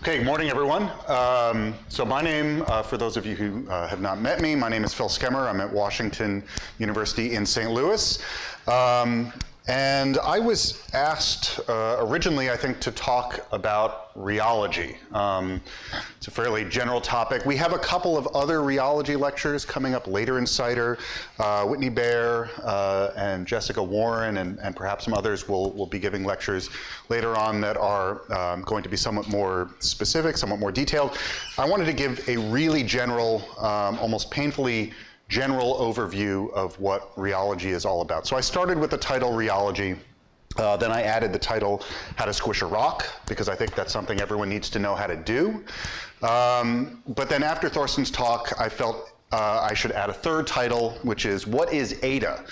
Okay, good morning, everyone. So my name, for those of you who have not met me, my name is Phil Skemer. I'm at Washington University in St. Louis. And I was asked originally, I think, to talk about rheology. It's a fairly general topic. We have a couple of other rheology lectures coming up later in CIDR. Whitney Baer and Jessica Warren and perhaps some others will be giving lectures later on that are going to be somewhat more specific, somewhat more detailed. I wanted to give a really general, almost painfully general overview of what rheology is all about. So I started with the title Rheology, then I added the title How to Squish a Rock, because I think that's something everyone needs to know how to do. But then after Thorsten's talk, I felt I should add a third title, which is What is ADA?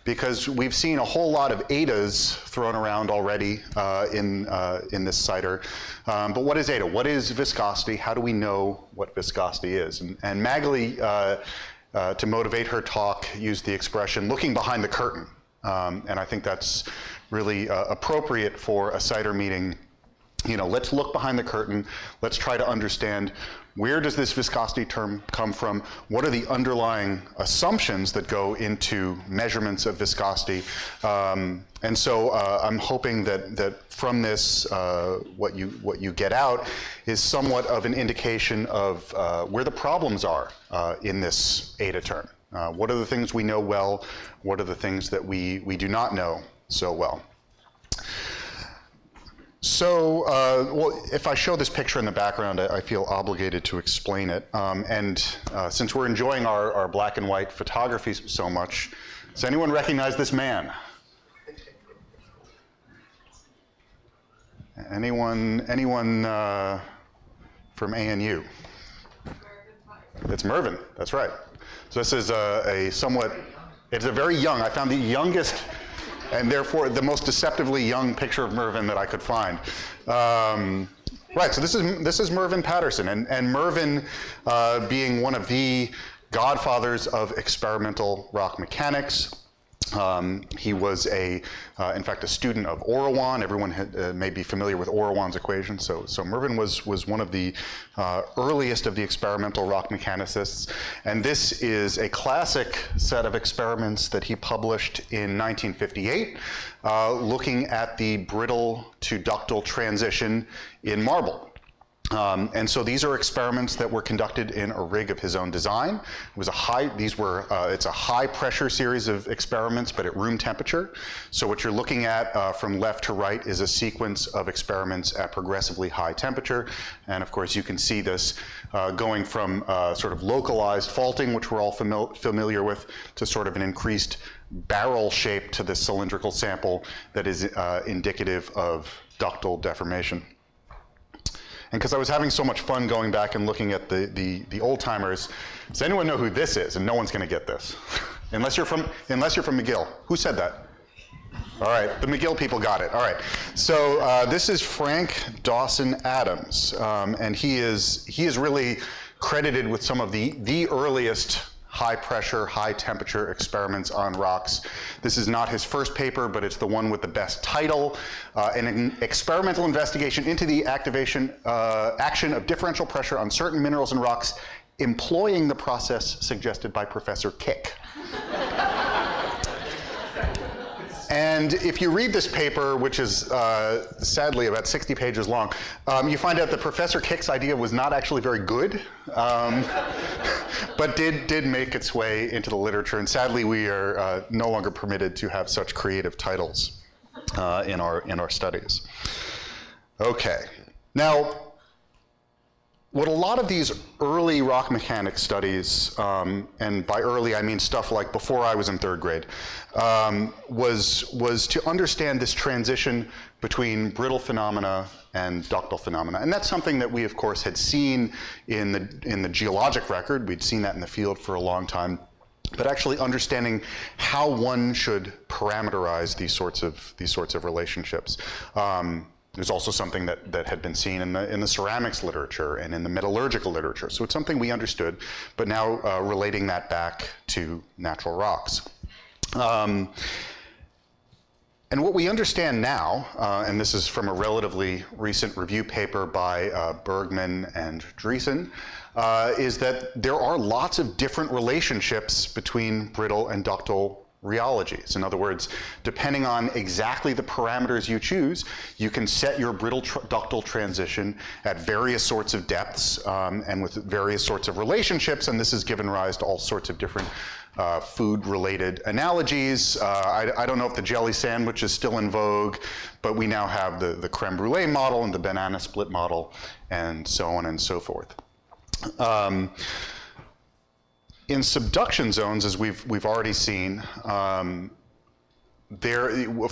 Because we've seen a whole lot of ADAs thrown around already in this CIDR. But what is ADA? What is viscosity? How do we know what viscosity is? And Magali, to motivate her talk, used the expression looking behind the curtain. And I think that's really appropriate for a CIDR meeting. You know, let's look behind the curtain. Let's try to understand, where does this viscosity term come from? What are the underlying assumptions that go into measurements of viscosity? And so I'm hoping that from this, what you get out is somewhat of an indication of where the problems are in this ADA term. What are the things we know well? What are the things that we do not know so well? So, well, if I show this picture in the background, I feel obligated to explain it. Since we're enjoying our black and white photography so much, does anyone recognize this man? Anyone from ANU? It's Mervyn, that's right. So this is it's a very young, I found the youngest and therefore the most deceptively young picture of Mervyn that I could find. Right, so this is Mervyn Patterson, and Mervyn being one of the godfathers of experimental rock mechanics. He was in fact, a student of Orawan. Everyone may be familiar with Orawan's equation. So Mervyn was one of the earliest of the experimental rock mechanicists. And this is a classic set of experiments that he published in 1958, looking at the brittle to ductile transition in marble. And so these are experiments that were conducted in a rig of his own design. It was it's a high pressure series of experiments, but at room temperature. So what you're looking at from left to right is a sequence of experiments at progressively high temperature. And of course, you can see this going from sort of localized faulting, which we're all familiar with, to sort of an increased barrel shape to this cylindrical sample that is indicative of ductile deformation. And because I was having so much fun going back and looking at the old timers, does anyone know who this is? And no one's going to get this, unless you're from McGill. Who said that? All right, the McGill people got it. All right, so this is Frank Dawson Adams, and he is really credited with some of the earliest high pressure, high temperature experiments on rocks. This is not his first paper, but it's the one with the best title, an experimental investigation into the action of differential pressure on certain minerals and rocks, employing the process suggested by Professor Kick. And if you read this paper, which is sadly about 60 pages long, you find out that Professor Kick's idea was not actually very good, but did make its way into the literature. And sadly, we are no longer permitted to have such creative titles in our studies. Okay, now, what a lot of these early rock mechanics studies, and by early I mean stuff like before I was in third grade, was to understand this transition between brittle phenomena and ductile phenomena. And that's something that we, of course, had seen in the geologic record. We'd seen that in the field for a long time. But actually understanding how one should parameterize these sorts of relationships. There's also something that had been seen in the ceramics literature and in the metallurgical literature. So it's something we understood, but now relating that back to natural rocks. And what we understand now, and this is from a relatively recent review paper by Bergman and Dreesen, is that there are lots of different relationships between brittle and ductile rheologies. In other words, depending on exactly the parameters you choose, you can set your brittle ductile transition at various sorts of depths and with various sorts of relationships, and this has given rise to all sorts of different food-related analogies. I don't know if the jelly sandwich is still in vogue, but we now have the creme brulee model and the banana split model, and so on and so forth. In subduction zones, as we've already seen, of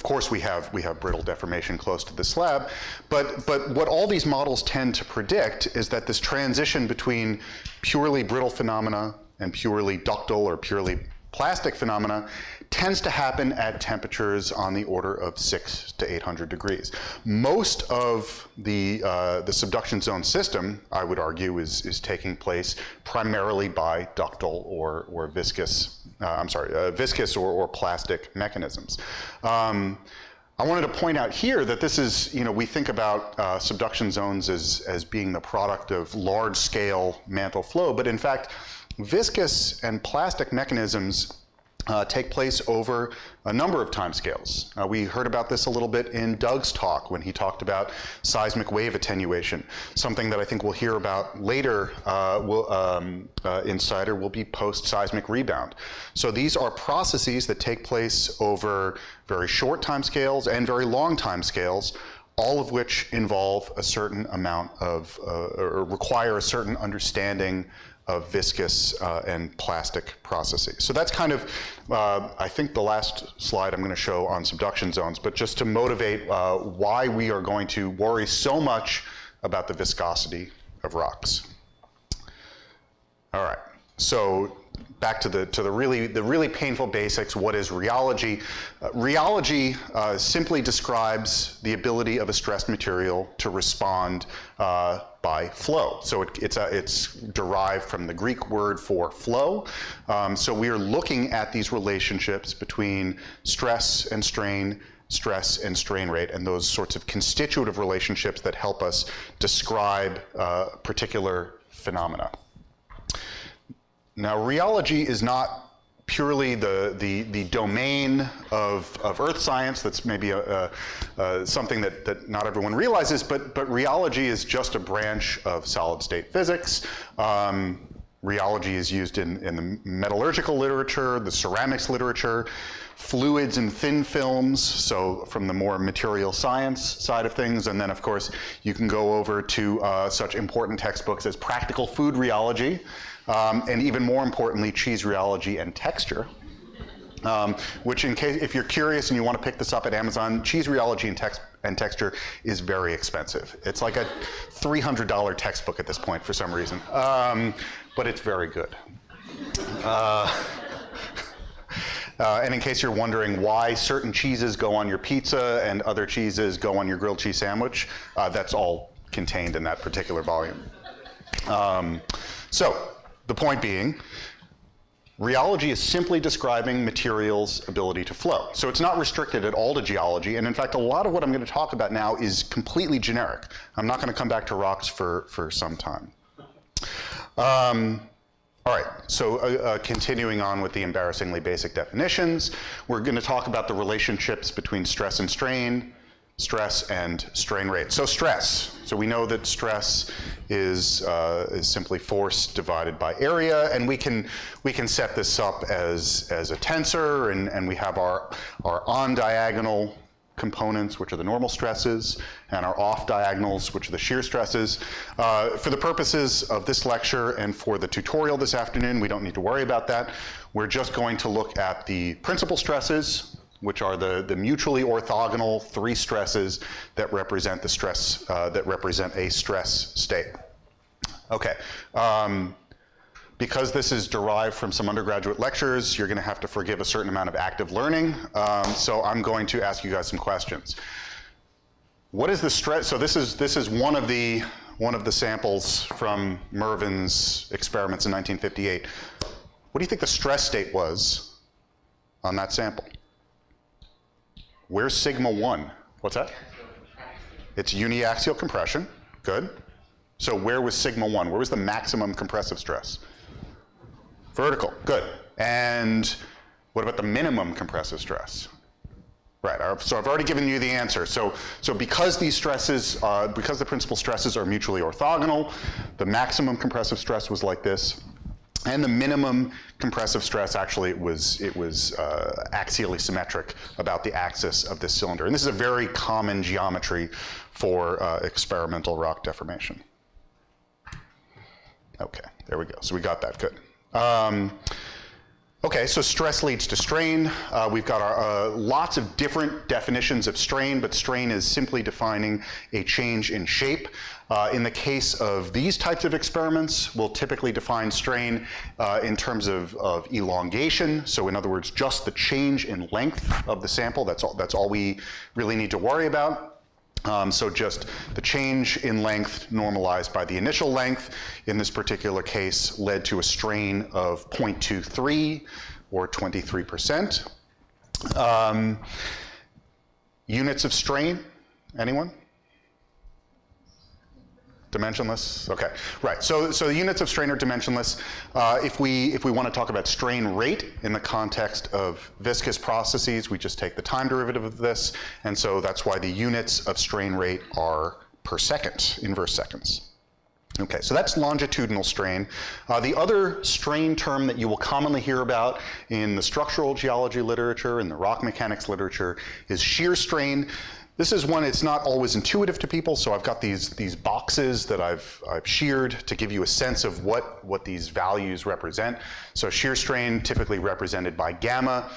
course we have brittle deformation close to the slab, but what all these models tend to predict is that this transition between purely brittle phenomena and purely ductile or purely plastic phenomena tends to happen at temperatures on the order of 600 to 800 degrees. Most of the subduction zone system, I would argue, is taking place primarily by ductile or viscous, viscous or plastic mechanisms. I wanted to point out here that this is, we think about subduction zones as being the product of large-scale mantle flow, but in fact, viscous and plastic mechanisms take place over a number of timescales. We heard about this a little bit in Doug's talk when he talked about seismic wave attenuation. Something that I think we'll hear about later in CIDR will be post-seismic rebound. So these are processes that take place over very short timescales and very long timescales, all of which involve a certain amount of, or require a certain understanding of viscous and plastic processes. So that's kind of, I think, the last slide I'm going to show on subduction zones, but just to motivate why we are going to worry so much about the viscosity of rocks. All right, so back to the really painful basics. What is rheology? Rheology simply describes the ability of a stressed material to respond by flow. So it's derived from the Greek word for flow. So we are looking at these relationships between stress and strain rate, and those sorts of constitutive relationships that help us describe particular phenomena. Now, rheology is not purely the domain of earth science. That's maybe something that not everyone realizes, but rheology is just a branch of solid state physics. Rheology is used in the metallurgical literature, the ceramics literature, fluids and thin films, so from the more material science side of things, and then of course you can go over to such important textbooks as practical food rheology, and even more importantly, cheese rheology and texture, which if you're curious and you want to pick this up at Amazon, cheese rheology and texture is very expensive. It's like a $300 textbook at this point for some reason, but it's very good. And in case you're wondering why certain cheeses go on your pizza and other cheeses go on your grilled cheese sandwich, that's all contained in that particular volume. So the point being, rheology is simply describing materials' ability to flow. So it's not restricted at all to geology, and in fact, a lot of what I'm going to talk about now is completely generic. I'm not going to come back to rocks for some time. All right, so continuing on with the embarrassingly basic definitions, we're going to talk about the relationships between stress and strain rate. So stress. So we know that stress is simply force divided by area, and we can set this up as a tensor, and we have our on diagonal components, which are the normal stresses, and our off diagonals, which are the shear stresses. For the purposes of this lecture and for the tutorial this afternoon, we don't need to worry about that. We're just going to look at the principal stresses, which are the mutually orthogonal three stresses that represent the stress, that represent a stress state. Okay. Because this is derived from some undergraduate lectures, you're going to have to forgive a certain amount of active learning. So I'm going to ask you guys some questions. What is the stress? So this is one of the samples from Mervin's experiments in 1958. What do you think the stress state was on that sample? Where's sigma 1? What's that? It's uniaxial compression. Good. So where was sigma 1? Where was the maximum compressive stress? Vertical. Good. And what about the minimum compressive stress? Right. So I've already given you the answer. So because these stresses, because the principal stresses are mutually orthogonal, the maximum compressive stress was like this. And the minimum compressive stress, actually, it was axially symmetric about the axis of this cylinder. And this is a very common geometry for experimental rock deformation. Okay, there we go. So we got that, good. Okay, so stress leads to strain. We've got our, lots of different definitions of strain, but strain is simply defining a change in shape. In the case of these types of experiments, we'll typically define strain in terms of elongation. So in other words, just the change in length of the sample, that's all we really need to worry about. So just the change in length normalized by the initial length, in this particular case, led to a strain of 0.23 or 23%. Units of strain, anyone? Dimensionless? Okay, right. So the units of strain are dimensionless. If we want to talk about strain rate in the context of viscous processes, we just take the time derivative of this, and so that's why the units of strain rate are per second, inverse seconds. Okay, so that's longitudinal strain. The other strain term that you will commonly hear about in the structural geology literature and the rock mechanics literature is shear strain. This is one, it's not always intuitive to people, so I've got these boxes that I've sheared to give you a sense of what these values represent. So shear strain typically represented by gamma.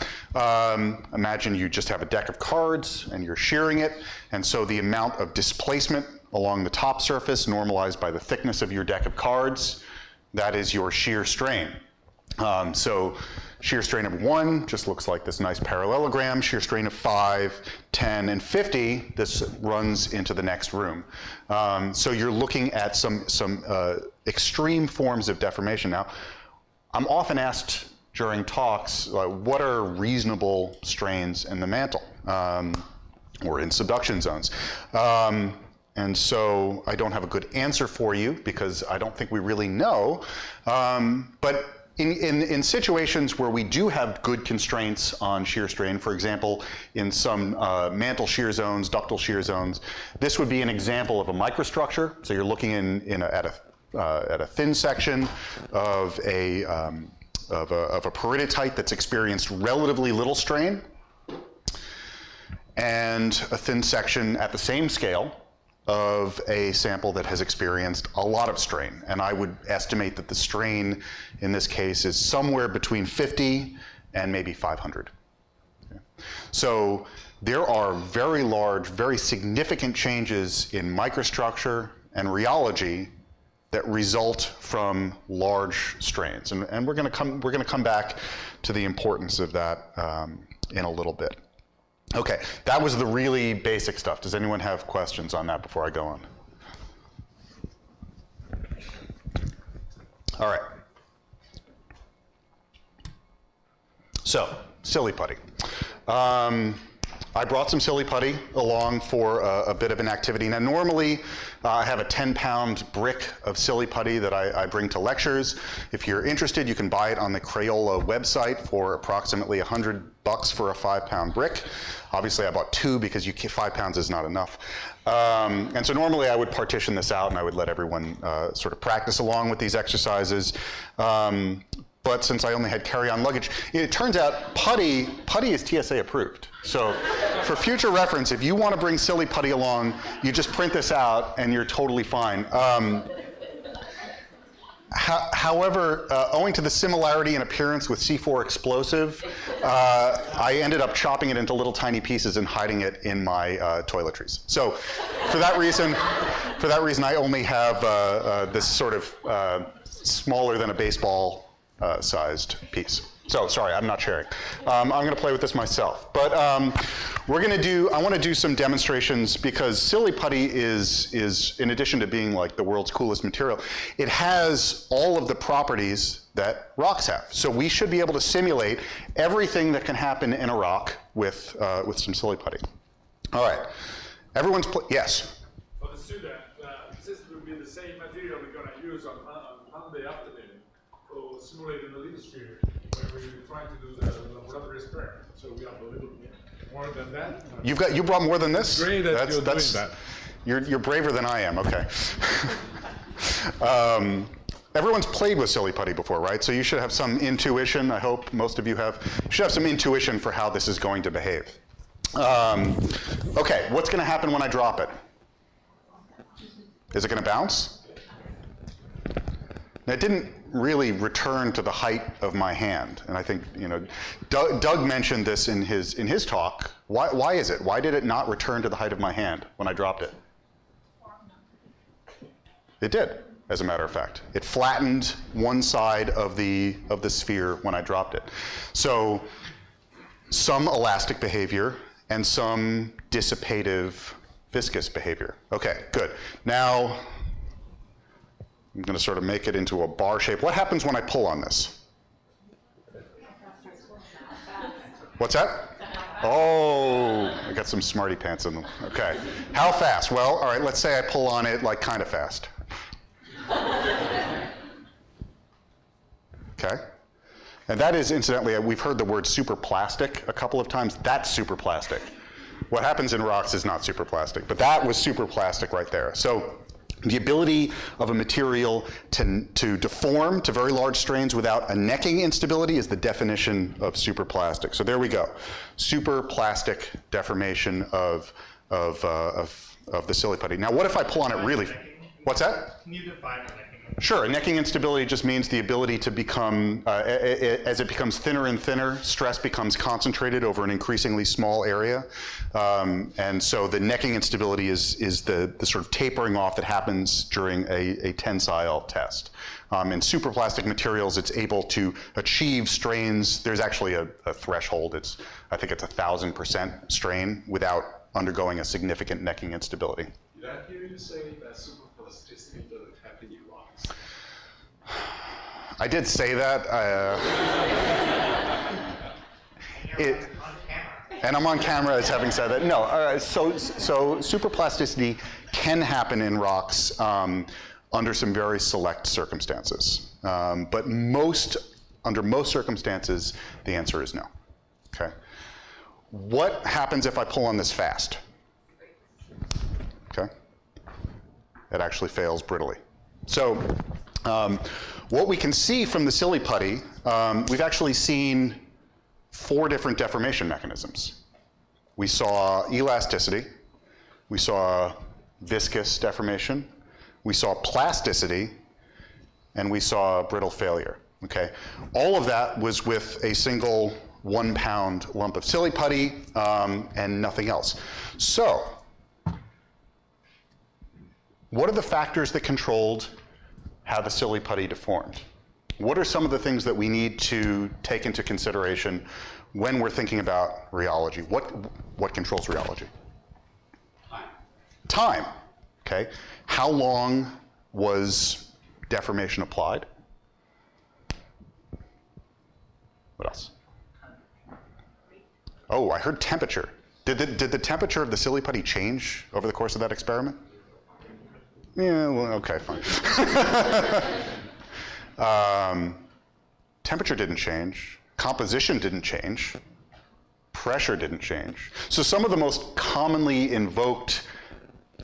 Imagine you just have a deck of cards and you're shearing it, and so the amount of displacement along the top surface normalized by the thickness of your deck of cards, that is your shear strain. So shear strain of 1 just looks like this nice parallelogram. Shear strain of 5, 10, and 50, this runs into the next room. So you're looking at some extreme forms of deformation. Now, I'm often asked during talks, what are reasonable strains in the mantle or in subduction zones? And so I don't have a good answer for you because I don't think we really know. But in situations where we do have good constraints on shear strain, for example, in some mantle shear zones, ductal shear zones, this would be an example of a microstructure. So you're looking at a thin section of a peridotite that's experienced relatively little strain, and a thin section at the same scale of a sample that has experienced a lot of strain. And I would estimate that the strain in this case is somewhere between 50 and maybe 500. Okay. So there are very large, very significant changes in microstructure and rheology that result from large strains. And we're gonna come back to the importance of that in a little bit. Okay, that was the really basic stuff. Does anyone have questions on that before I go on? All right. So, silly putty. I brought some silly putty along for a bit of an activity. Now normally I have a 10-pound brick of silly putty that I bring to lectures. If you're interested, you can buy it on the Crayola website for approximately $100 for a 5-pound brick. Obviously I bought 2 because 5 pounds is not enough. And so normally I would partition this out and I would let everyone sort of practice along with these exercises. But since I only had carry-on luggage, it turns out putty is TSA approved. So for future reference, if you want to bring silly putty along, you just print this out and you're totally fine. However, owing to the similarity in appearance with C4 explosive, I ended up chopping it into little tiny pieces and hiding it in my toiletries. So for that reason, I only have this sort of smaller than a baseball sized piece. So, sorry, I'm not sharing. I'm going to play with this myself. But we're going to do, I want to do some demonstrations because silly putty is, in addition to being like the world's coolest material, it has all of the properties that rocks have. So we should be able to simulate everything that can happen in a rock with some silly putty. All right. Everyone's, yes? For the student, this will be the same material we're going to use on Monday afternoon for simulating the lithosphere when we're trying to do the laboratory experiment. So we have a little bit more than that. You brought more than this? Great that you're doing that. You're braver than I am, okay. Everyone's played with silly putty before, right? So you should have some intuition, I hope most of you have. You should have some intuition for how this is going to behave. Okay, what's going to happen when I drop it? Is it going to bounce? Now, it didn't really return to the height of my hand, and I think Doug mentioned this in his talk. Why is it? Why did it not return to the height of my hand when I dropped it? It did, as a matter of fact. It flattened one side of the sphere when I dropped it. So some elastic behavior and some dissipative viscous behavior. Okay, good. Now I'm going to sort of make it into a bar shape. What happens when I pull on this? What's that? Oh, I got some smarty pants in them. Okay. How fast? Well, all right, let's say I pull on it like kind of fast. Okay. And that is, incidentally, we've heard the word superplastic a couple of times. That's superplastic. What happens in rocks is not superplastic, but that was superplastic right there. So the ability of a material to deform to very large strains without a necking instability is the definition of superplastic. So there we go. Superplastic deformation of the silly putty. Now what if I pull on it really? What's that? Can you define a necking? Sure, a necking instability just means the ability to become, as it becomes thinner and thinner, stress becomes concentrated over an increasingly small area. And so the necking instability is the sort of tapering off that happens during a tensile test. In superplastic materials, it's able to achieve strains. There's actually a threshold. I think it's 1,000% strain without undergoing a significant necking instability. Did I hear you say that superplasticity doesn't happen in rocks? I did say that. And I'm on camera as having said that. No, so superplasticity can happen in rocks under some very select circumstances. But under most circumstances, the answer is no. Okay. What happens if I pull on this fast? Okay. It actually fails brittly. So what we can see from the silly putty, we've actually seen 4 different deformation mechanisms. We saw elasticity, we saw viscous deformation, we saw plasticity, and we saw brittle failure. Okay? All of that was with a single 1-pound lump of silly putty and nothing else. So what are the factors that controlled how the silly putty deformed? What are some of the things that we need to take into consideration when we're thinking about rheology? What controls rheology? Time. Okay. How long was deformation applied? What else? Oh, I heard temperature. Did the temperature of the silly putty change over the course of that experiment? Yeah, well, okay, fine. Temperature didn't change. Composition didn't change. Pressure didn't change. So some of the most commonly invoked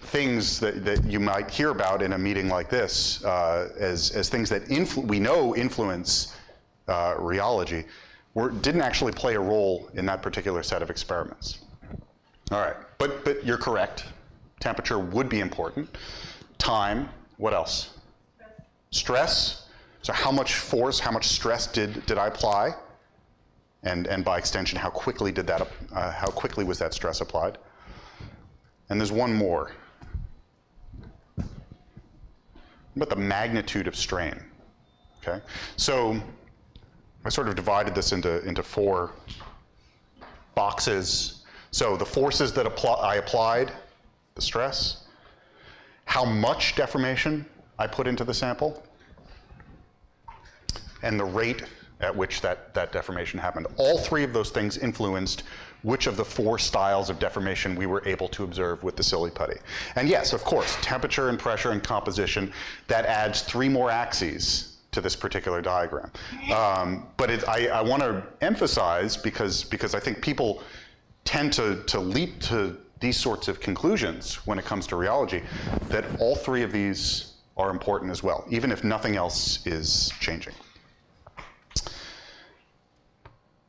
things that you might hear about in a meeting like this as things that we know influence rheology didn't actually play a role in that particular set of experiments. All right, but you're correct. Temperature would be important. Time, what else? Stress. So how much force, how much stress did I apply? And by extension, how quickly was that stress applied? And there's one more. What about the magnitude of strain? Okay, so I sort of divided this into 4 boxes. So the forces that I applied, the stress, how much deformation I put into the sample, and the rate at which that deformation happened. All 3 of those things influenced which of the 4 styles of deformation we were able to observe with the silly putty. And yes, of course, temperature and pressure and composition, that adds 3 more axes to this particular diagram. But I want to emphasize, because I think people tend to leap to these sorts of conclusions when it comes to rheology, that all 3 of these are important as well, even if nothing else is changing.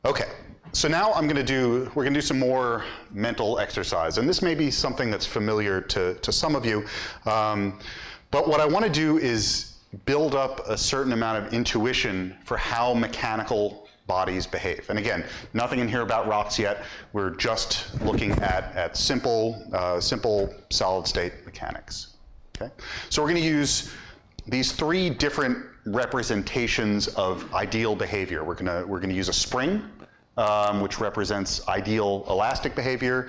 Okay, so now we're gonna do some more mental exercise, and this may be something that's familiar to some of you, but what I want to do is build up a certain amount of intuition for how mechanical bodies behave. And again, nothing in here about rocks yet. We're just looking at simple solid state mechanics. Okay? So we're going to use these 3 different representations of ideal behavior. We're going to use a spring, which represents ideal elastic behavior,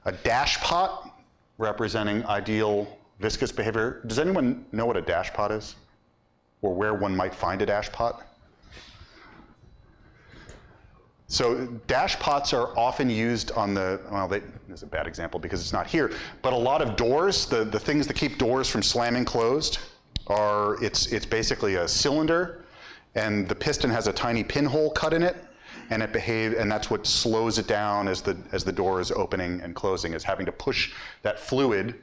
a dash pot representing ideal viscous behavior. Does anyone know what a dash pot is? Or where one might find a dash pot? So dash pots are often used on there's a bad example because it's not here, but a lot of doors, the things that keep doors from slamming closed it's basically a cylinder, and the piston has a tiny pinhole cut in it, and that's what slows it down as the door is opening and closing, is having to push that fluid,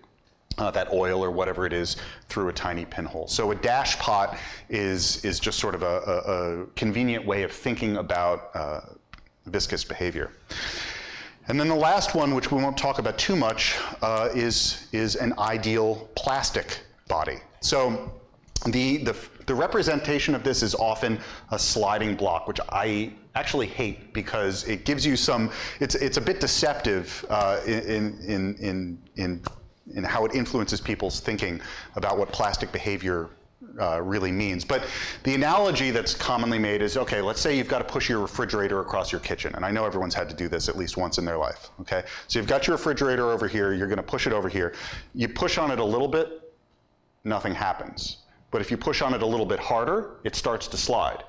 that oil or whatever it is, through a tiny pinhole. So a dash pot is just sort of a convenient way of thinking about viscous behavior. And then the last one, which we won't talk about too much, is an ideal plastic body. So the representation of this is often a sliding block, which I actually hate because it gives you it's a bit deceptive in how it influences people's thinking about what plastic behavior really means. But the analogy that's commonly made is, okay, let's say you've got to push your refrigerator across your kitchen, and I know everyone's had to do this at least once in their life, okay? So you've got your refrigerator over here, you're gonna push it over here. You push on it a little bit, nothing happens. But if you push on it a little bit harder, it starts to slide.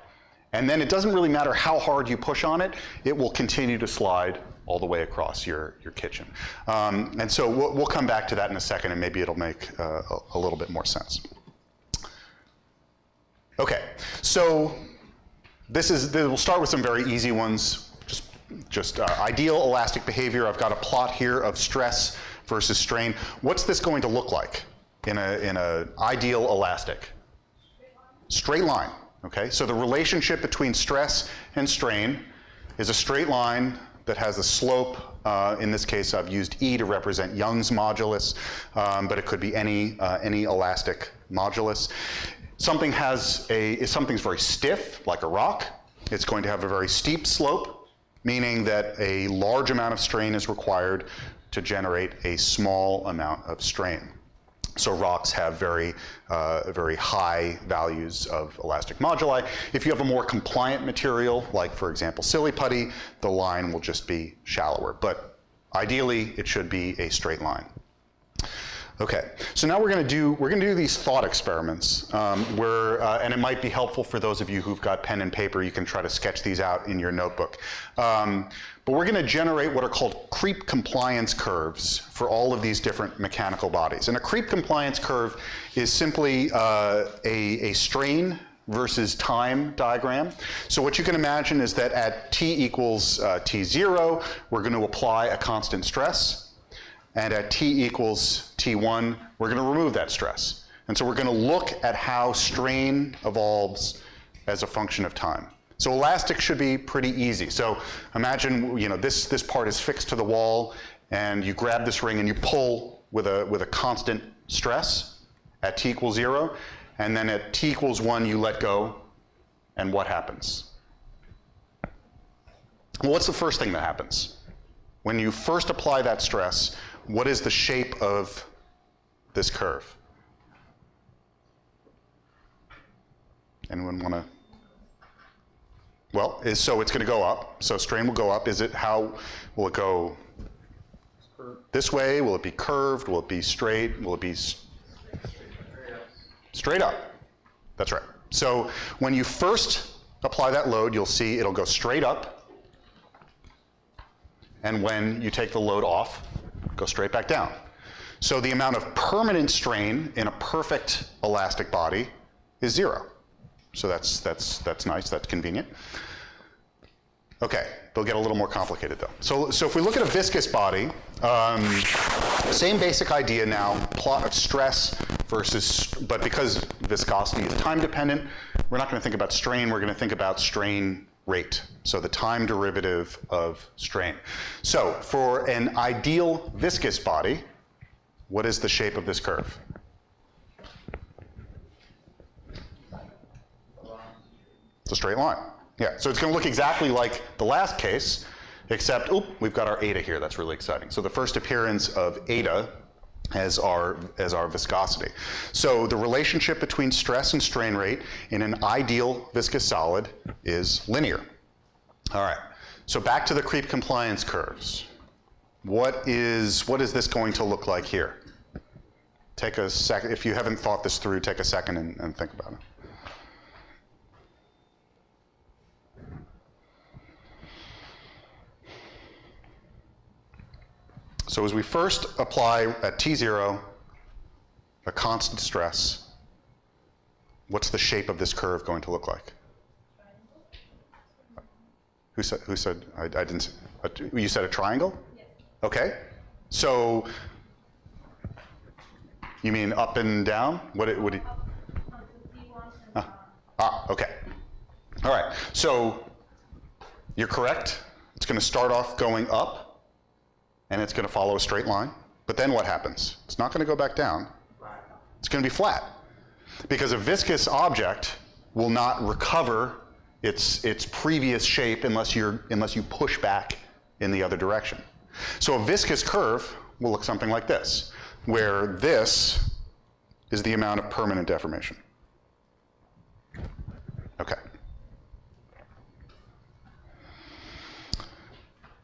And then it doesn't really matter how hard you push on it, it will continue to slide all the way across your kitchen. And so we'll come back to that in a second, and maybe it'll make a little bit more sense. Okay, so we'll start with some very easy ones. Just ideal elastic behavior. I've got a plot here of stress versus strain. What's this going to look like in a ideal elastic? Straight line. Okay, so the relationship between stress and strain is a straight line that has a slope. In this case, I've used E to represent Young's modulus, but it could be any elastic modulus. If something's very stiff, like a rock, it's going to have a very steep slope, meaning that a large amount of strain is required to generate a small amount of strain. So rocks have very high values of elastic moduli. If you have a more compliant material, like for example silly putty, the line will just be shallower. But ideally, it should be a straight line. Okay, so now we're going to do these thought experiments, and it might be helpful for those of you who've got pen and paper. You can try to sketch these out in your notebook. But we're going to generate what are called creep compliance curves for all of these different mechanical bodies. And a creep compliance curve is simply a strain versus time diagram. So what you can imagine is that at t equals t0, we're going to apply a constant stress. And at t equals t1, we're going to remove that stress. And so we're going to look at how strain evolves as a function of time. So elastic should be pretty easy. So imagine, this part is fixed to the wall, and you grab this ring and you pull with a constant stress at t equals 0, and then at t equals 1 you let go, and what happens? Well, what's the first thing that happens? When you first apply that stress, what is the shape of this curve? Anyone want to? Well, so it's going to go up. So strain will go up. How will it go this way? Will it be curved? Will it be straight? Will it be straight up? That's right. So when you first apply that load, you'll see it'll go straight up. And when you take the load off, go straight back down. So the amount of permanent strain in a perfect elastic body is 0. So that's nice, that's convenient. Okay, they'll get a little more complicated though. So if we look at a viscous body, same basic idea now, plot of stress versus, but because viscosity is time dependent, we're not going to think about strain, we're going to think about strain rate. So the time derivative of strain. So for an ideal viscous body, what is the shape of this curve? It's a straight line. Yeah, so it's going to look exactly like the last case, except, we've got our eta here. That's really exciting. So the first appearance of eta as our viscosity. So the relationship between stress and strain rate in an ideal viscous solid is linear. All right, so back to the creep compliance curves. What is this going to look like here? Take a second. If you haven't thought this through, take a second and think about it. So as we first apply at T0 a constant stress, what's the shape of this curve going to look like? Who said I didn't, you said a triangle? Yes. Okay. So you mean up and down? Okay. All right. So you're correct. It's going to start off going up, and it's going to follow a straight line. But then what happens? It's not going to go back down. It's going to be flat. Because a viscous object will not recover its previous shape unless you push back in the other direction. So a viscous curve will look something like this, where this is the amount of permanent deformation. Okay.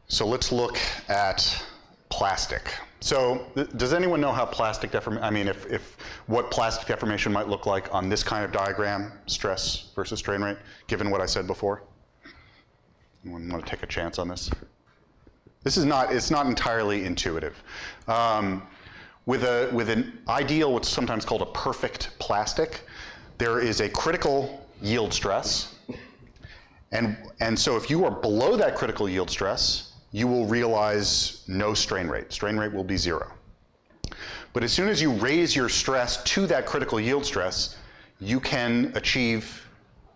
So let's look at plastic. So does anyone know how plastic deformation, I mean, what plastic deformation might look like on this kind of diagram, stress versus strain rate, given what I said before? Anyone want to take a chance on this? It's not entirely intuitive. With an ideal, what's sometimes called a perfect plastic, there is a critical yield stress. And so if you are below that critical yield stress, you will realize no strain rate. Strain rate will be 0. But as soon as you raise your stress to that critical yield stress, you can achieve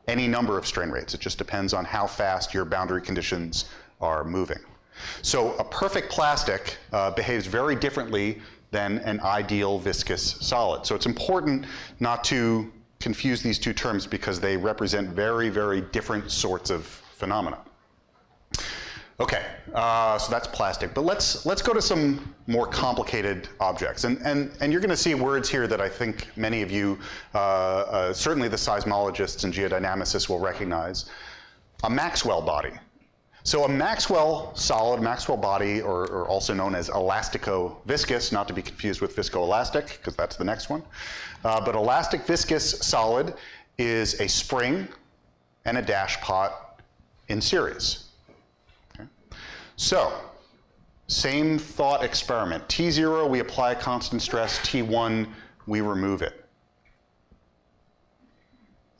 any number of strain rates. It just depends on how fast your boundary conditions are moving. So a perfect plastic behaves very differently than an ideal viscous solid. So it's important not to confuse these two terms because they represent very, very different sorts of phenomena. Okay, so that's plastic, but let's go to some more complicated objects. And you're going to see words here that I think many of you, certainly the seismologists and geodynamicists will recognize. A Maxwell body. So a Maxwell solid, Maxwell body, or also known as elastico-viscous, not to be confused with viscoelastic, because that's the next one. But elastic viscous solid is a spring and a dash pot in series. So, same thought experiment. T0, we apply a constant stress. T1, we remove it.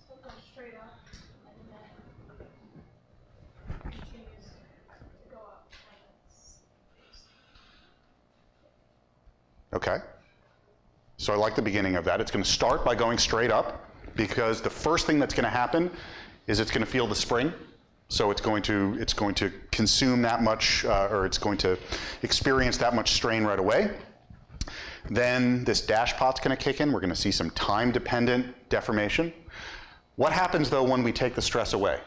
So go straight up, and then continues to go up. Okay. So I like the beginning of that. It's going to start by going straight up, because the first thing that's going to happen is it's going to feel the spring. So it's going to consume that much, or it's going to experience that much strain right away. Then this dash pot's going to kick in. We're going to see some time-dependent deformation. What happens, though, when we take the stress away?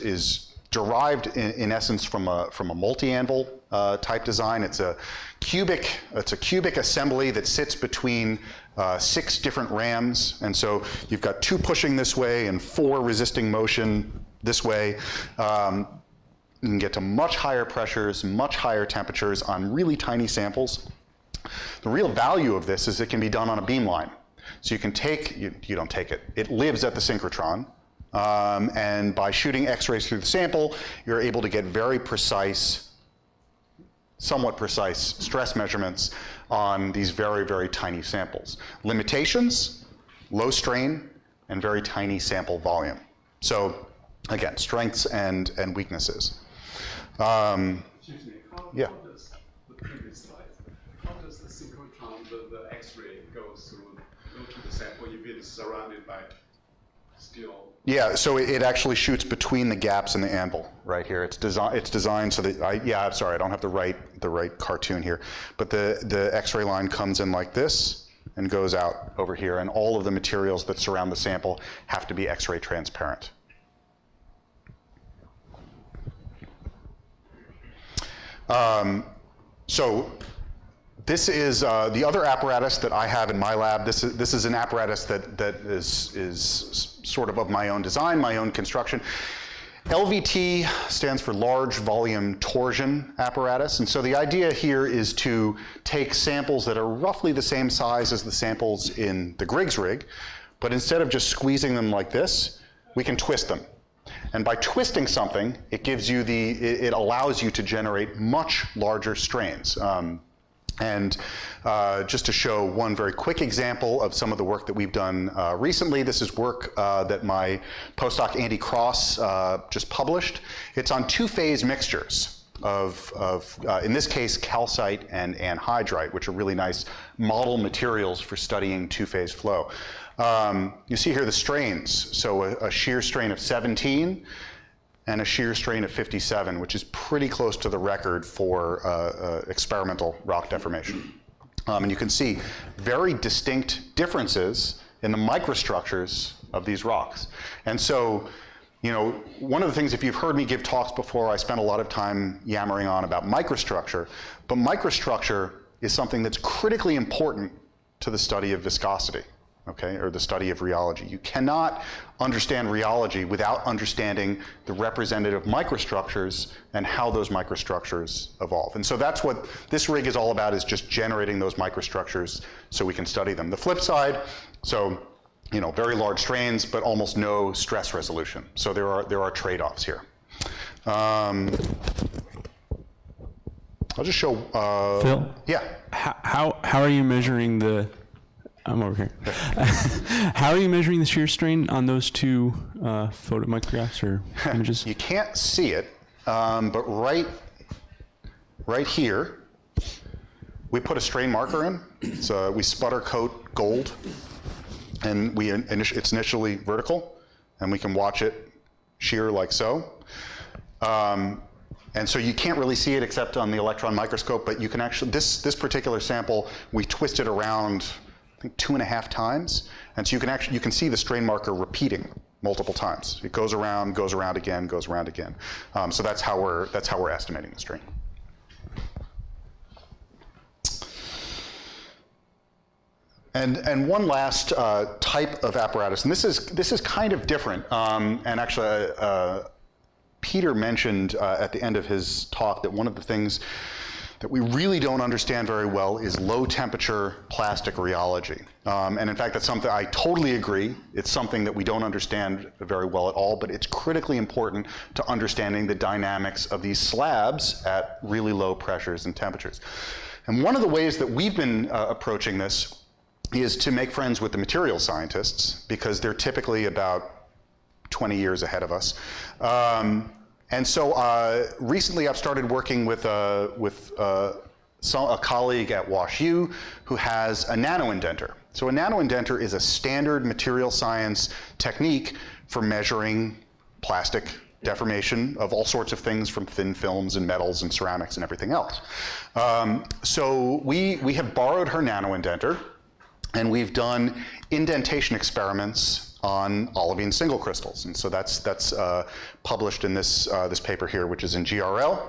is derived in essence from a multi-anvil type design. It's a cubic assembly that sits between 6 different rams, and so you've got 2 pushing this way and 4 resisting motion this way. You can get to much higher pressures, much higher temperatures on really tiny samples. The real value of this is it can be done on a beamline. So you can take, you don't take it, it lives at the synchrotron. And by shooting X-rays through the sample, you're able to get very precise, somewhat precise stress measurements on these very, very tiny samples. Limitations, low strain, and very tiny sample volume. So again, strengths and weaknesses. Excuse me, Yeah. how does the previous slide, how does the synchrotron, the X-ray go to the sample if it is surrounded by steel? Yeah, so it actually shoots between the gaps in the anvil right here. It's designed so that I'm sorry, I don't have the right cartoon here, but the X-ray line comes in like this and goes out over here, and all of the materials that surround the sample have to be X-ray transparent. So this is the other apparatus that I have in my lab. This is an apparatus that is sort of my own design, my own construction. LVT stands for Large Volume Torsion Apparatus, and so the idea here is to take samples that are roughly the same size as the samples in the Griggs rig, but instead of just squeezing them like this, we can twist them. And by twisting something, it gives you it allows you to generate much larger strains. Just to show one very quick example of some of the work that we've done recently, this is work that my postdoc Andy Cross just published. It's on 2-phase mixtures of in this case, calcite and anhydrite, which are really nice model materials for studying 2-phase flow. You see here the strains, so a shear strain of 17 and a shear strain of 57, which is pretty close to the record for experimental rock deformation. And you can see very distinct differences in the microstructures of these rocks. And so, you know, one of the things, if you've heard me give talks before, I spend a lot of time yammering on about microstructure, but microstructure is something that's critically important to the study of viscosity. Okay, or the study of rheology. You cannot understand rheology without understanding the representative microstructures and how those microstructures evolve. And so that's what this rig is all about, is just generating those microstructures so we can study them. The flip side, so, you know, very large strains, but almost no stress resolution. So there are trade-offs here. I'll just show. Phil? Yeah. How are you measuring the? I'm over here. How are you measuring the shear strain on those 2 photomicrographs or images? You can't see it, but right here, we put a strain marker in. So we sputter coat gold, and it's initially vertical, and we can watch it shear like so. And so you can't really see it except on the electron microscope, but you can actually, this particular sample, we twist it around, I think 2.5 times, and so you can see the strain marker repeating multiple times. It goes around again, goes around again. So that's how we're estimating the strain. And one last type of apparatus, and this is kind of different. And actually, Peter mentioned at the end of his talk that one of the things that we really don't understand very well is low temperature plastic rheology. And in fact, that's something I totally agree. It's something that we don't understand very well at all, but it's critically important to understanding the dynamics of these slabs at really low pressures and temperatures. And one of the ways that we've been approaching this is to make friends with the material scientists, because they're typically about 20 years ahead of us. And so recently I've started working with a colleague at WashU who has a nanoindenter. So a nanoindenter is a standard material science technique for measuring plastic deformation of all sorts of things, from thin films and metals and ceramics and everything else. So we have borrowed her nanoindenter, and we've done indentation experiments on olivine single crystals. And so that's published in this, this paper here, which is in GRL.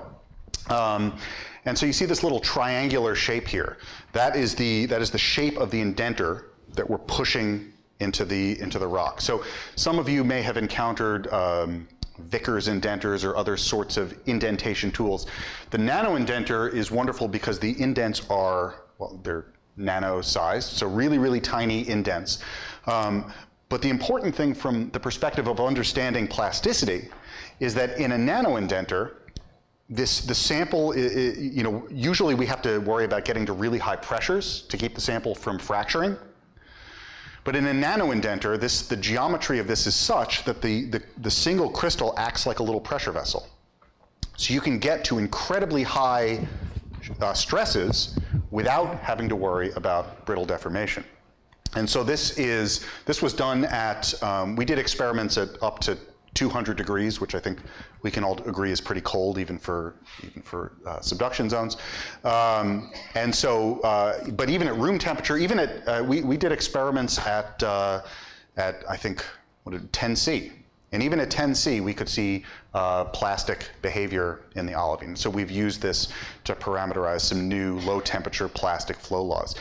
And so you see this little triangular shape here. That is the shape of the indenter that we're pushing into the rock. So some of you may have encountered Vickers indenters or other sorts of indentation tools. The nano indenter is wonderful because the indents are, well, they're nano sized, so really, really tiny indents. But the important thing from the perspective of understanding plasticity is that in a nano indenter, the sample, you know, usually we have to worry about getting to really high pressures to keep the sample from fracturing. But in a nano indenter, the geometry of this is such that the single crystal acts like a little pressure vessel. So you can get to incredibly high stresses without having to worry about brittle deformation. And so this was done at, we did experiments at up to 200 degrees, which I think we can all agree is pretty cold even for subduction zones. And so, but even at room temperature, even at, we did experiments at I think, 10C. And even at 10C, we could see plastic behavior in the olivine. So we've used this to parameterize some new low temperature plastic flow laws.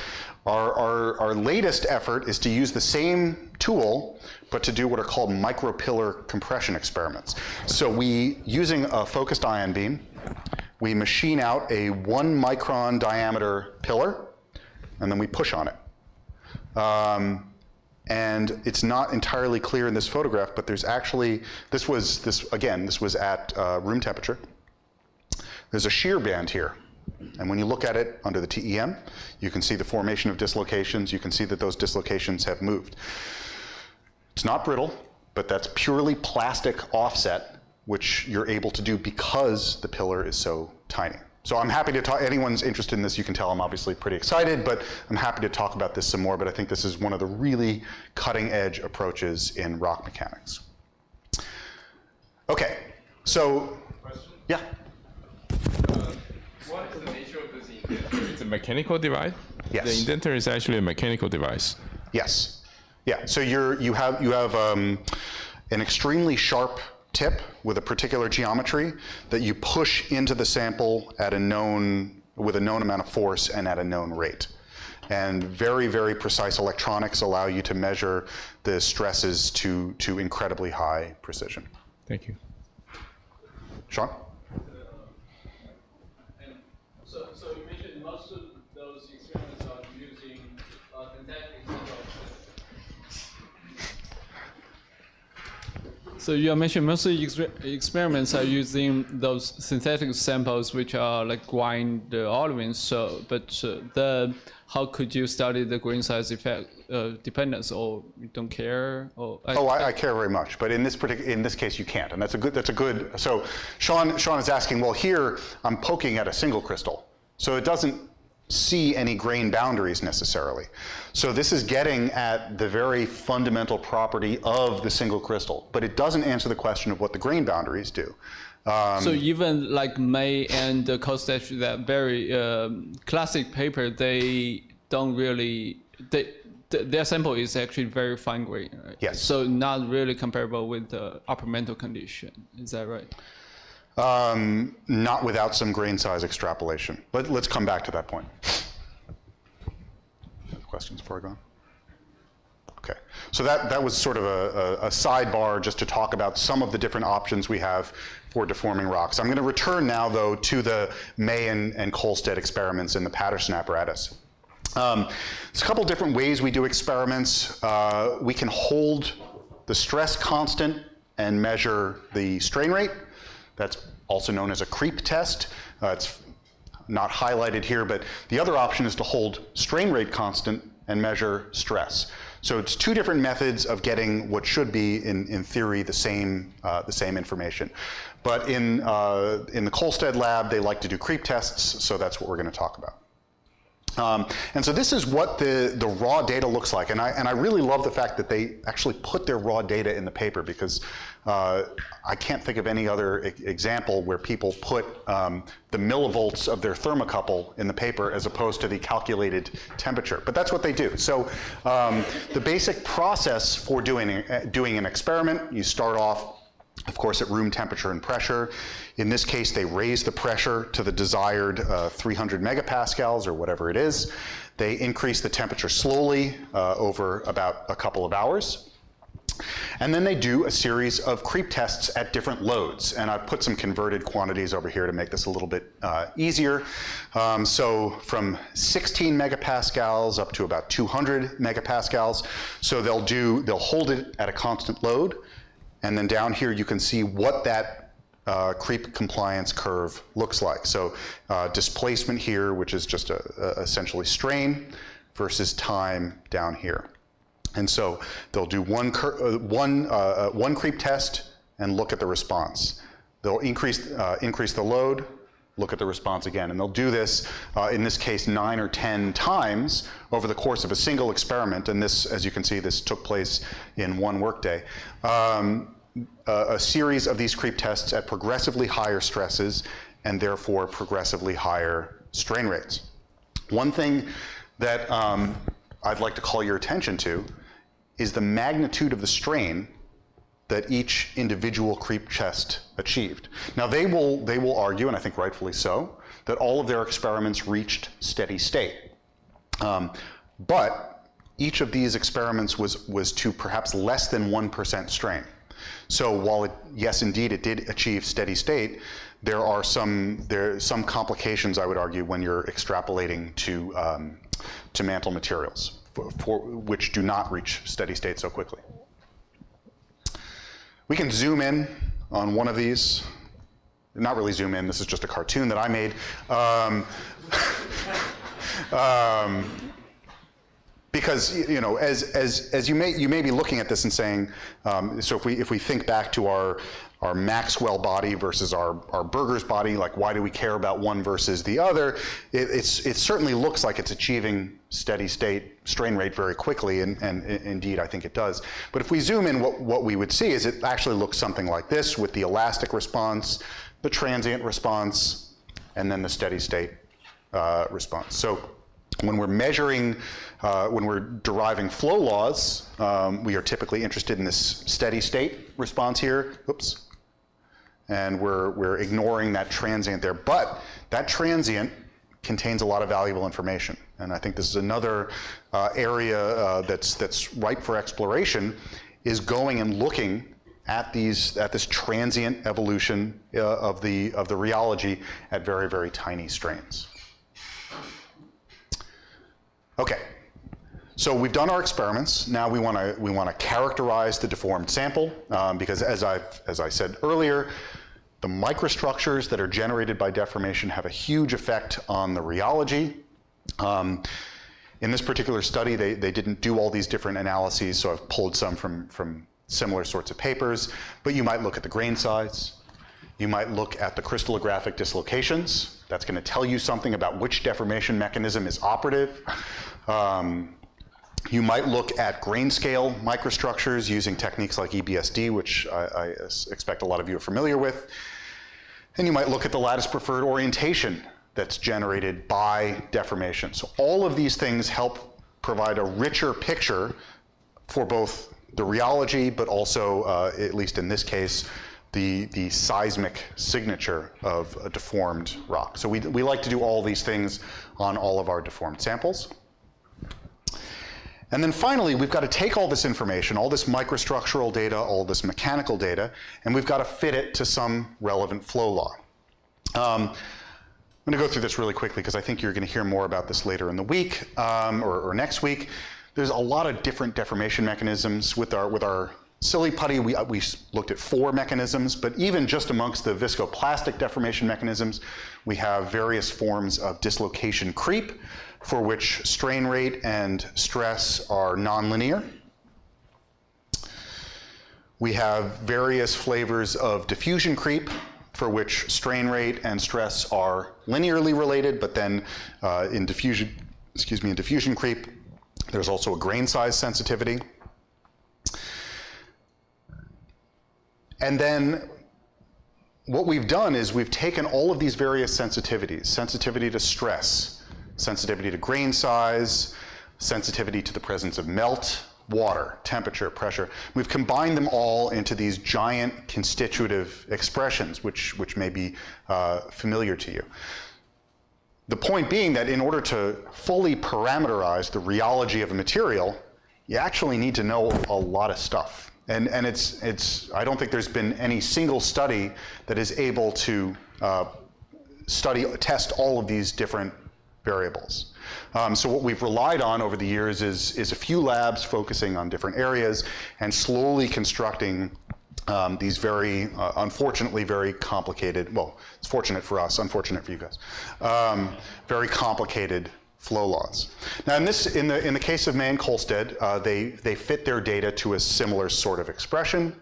Our latest effort is to use the same tool, but to do what are called micropillar compression experiments. So using a focused ion beam, we machine out a 1 micron diameter pillar, and then we push on it. And it's not entirely clear in this photograph, but there's actually, this was at room temperature. There's a shear band here. And when you look at it under the TEM, you can see the formation of dislocations. You can see that those dislocations have moved. It's not brittle, but that's purely plastic offset, which you're able to do because the pillar is so tiny. So I'm happy to talk, anyone's interested in this, you can tell I'm obviously pretty excited, but I'm happy to talk about this some more, but I think this is one of the really cutting edge approaches in rock mechanics. Okay, so, question? Yeah. What is the nature of this indenter? It's a mechanical device? Yes. The indenter is actually a mechanical device. Yes. Yeah, so you have an extremely sharp tip with a particular geometry that you push into the sample at with a known amount of force and at a known rate. And very, very precise electronics allow you to measure the stresses to incredibly high precision. Thank you. Sean? So you mentioned most of those experiments are using synthetic samples. So you mentioned most of the experiments are using those synthetic samples, which are like grind olivines. So, but how could you study the grain size effect dependence, or you don't care? Or I care very much, but in this case you can't, and that's a good. So Sean is asking, well, here I'm poking at a single crystal, so it doesn't see any grain boundaries necessarily. So this is getting at the very fundamental property of the single crystal, but it doesn't answer the question of what the grain boundaries do. So even like May and Kostet, that very classic paper, they don't really, their sample is actually very fine grain, right? Yes. So not really comparable with the upper mantle condition, is that right? Not without some grain size extrapolation. Let's come back to that point. Questions before I go on? Okay, so that was sort of a sidebar just to talk about some of the different options we have for deforming rocks. I'm going to return now, though, to the May and Kolstad experiments in the Patterson apparatus. There's a couple different ways we do experiments. We can hold the stress constant and measure the strain rate. That's also known as a creep test. It's not highlighted here, but the other option is to hold strain rate constant and measure stress. So it's two different methods of getting what should be, in theory, the same information. But in the Kolstad lab, they like to do creep tests, so that's what we're going to talk about. And so this is what the raw data looks like. And I really love the fact that they actually put their raw data in the paper, because I can't think of any other example where people put the millivolts of their thermocouple in the paper as opposed to the calculated temperature. But that's what they do. So the basic process for doing an experiment, you start off, of course, at room temperature and pressure. In this case, they raise the pressure to the desired 300 megapascals or whatever it is. They increase the temperature slowly over about a couple of hours. And then they do a series of creep tests at different loads. And I've put some converted quantities over here to make this a little bit easier. So from 16 megapascals up to about 200 megapascals. So they'll hold it at a constant load. And then down here, you can see what that creep compliance curve looks like. So displacement here, which is just essentially strain, versus time down here. And so they'll do one creep test and look at the response. They'll increase the load, look at the response again. And they'll do this, in this case, 9 or 10 times over the course of a single experiment. And this, as you can see, this took place in one workday. A series of these creep tests at progressively higher stresses and therefore progressively higher strain rates. One thing that I'd like to call your attention to is the magnitude of the strain that each individual creep test achieved. Now they will argue, and I think rightfully so, that all of their experiments reached steady state. But each of these experiments was to perhaps less than 1% strain. So while yes, indeed, it did achieve steady state, there are some complications, I would argue, when you're extrapolating to mantle materials, for which do not reach steady state so quickly. We can zoom in on one of these. Not really zoom in, this is just a cartoon that I made. Because as you may be looking at this and saying, so if we think back to our Maxwell body versus our Berger's body, like why do we care about one versus the other? It certainly looks like it's achieving steady state strain rate very quickly, and indeed I think it does. But if we zoom in, what we would see is it actually looks something like this, with the elastic response, the transient response, and then the steady state response. So when we're measuring, when we're deriving flow laws, we are typically interested in this steady state response here. Oops. And we're ignoring that transient there. But that transient contains a lot of valuable information. And I think this is another area that's ripe for exploration, is going and looking at this transient evolution of the rheology at very, very tiny strains. Okay, so we've done our experiments. Now we want to characterize the deformed sample, because as I said earlier, the microstructures that are generated by deformation have a huge effect on the rheology. In this particular study, they didn't do all these different analyses, so I've pulled some from similar sorts of papers. But you might look at the grain size. You might look at the crystallographic dislocations. That's going to tell you something about which deformation mechanism is operative. You might look at grain scale microstructures using techniques like EBSD, which I expect a lot of you are familiar with. And you might look at the lattice preferred orientation that's generated by deformation. So all of these things help provide a richer picture for both the rheology, but also, at least in this case, the seismic signature of a deformed rock. So we like to do all these things on all of our deformed samples. And then finally, we've got to take all this information, all this microstructural data, all this mechanical data, and we've got to fit it to some relevant flow law. I'm going to go through this really quickly because I think you're going to hear more about this later in the week or next week. There's a lot of different deformation mechanisms. With our silly putty, we looked at 4 mechanisms, but even just amongst the viscoplastic deformation mechanisms, we have various forms of dislocation creep, for which strain rate and stress are nonlinear. We have various flavors of diffusion creep, for which strain rate and stress are linearly related, but then in diffusion in diffusion creep. There's also a grain size sensitivity. And then what we've done is we've taken all of these various sensitivities, sensitivity to stress, sensitivity to grain size, sensitivity to the presence of melt, water, temperature, pressure. We've combined them all into these giant constitutive expressions, which may be familiar to you. The point being that in order to fully parameterize the rheology of a material, you actually need to know a lot of stuff. And I don't think there's been any single study that is able to test all of these different variables. So what we've relied on over the years is a few labs focusing on different areas and slowly constructing these very, unfortunately, very complicated, well, it's fortunate for us, unfortunate for you guys, very complicated flow laws. Now in the case of May and Kolstad, they fit their data to a similar sort of expression.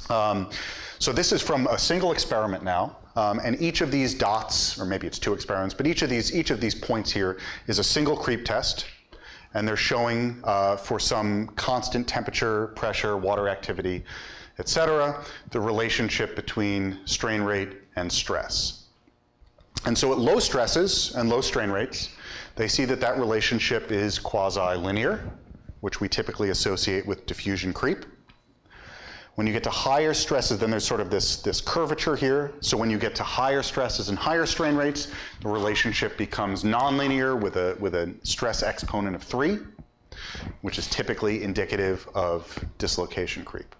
So this is from a single experiment now, and each of these dots, or maybe it's two experiments, but each of these points here is a single creep test, and they're showing for some constant temperature, pressure, water activity, etc., the relationship between strain rate and stress. And so at low stresses and low strain rates, they see that that relationship is quasi-linear, which we typically associate with diffusion creep. When you get to higher stresses, then there's sort of this curvature here. So when you get to higher stresses and higher strain rates, the relationship becomes nonlinear with a stress exponent of 3, which is typically indicative of dislocation creep.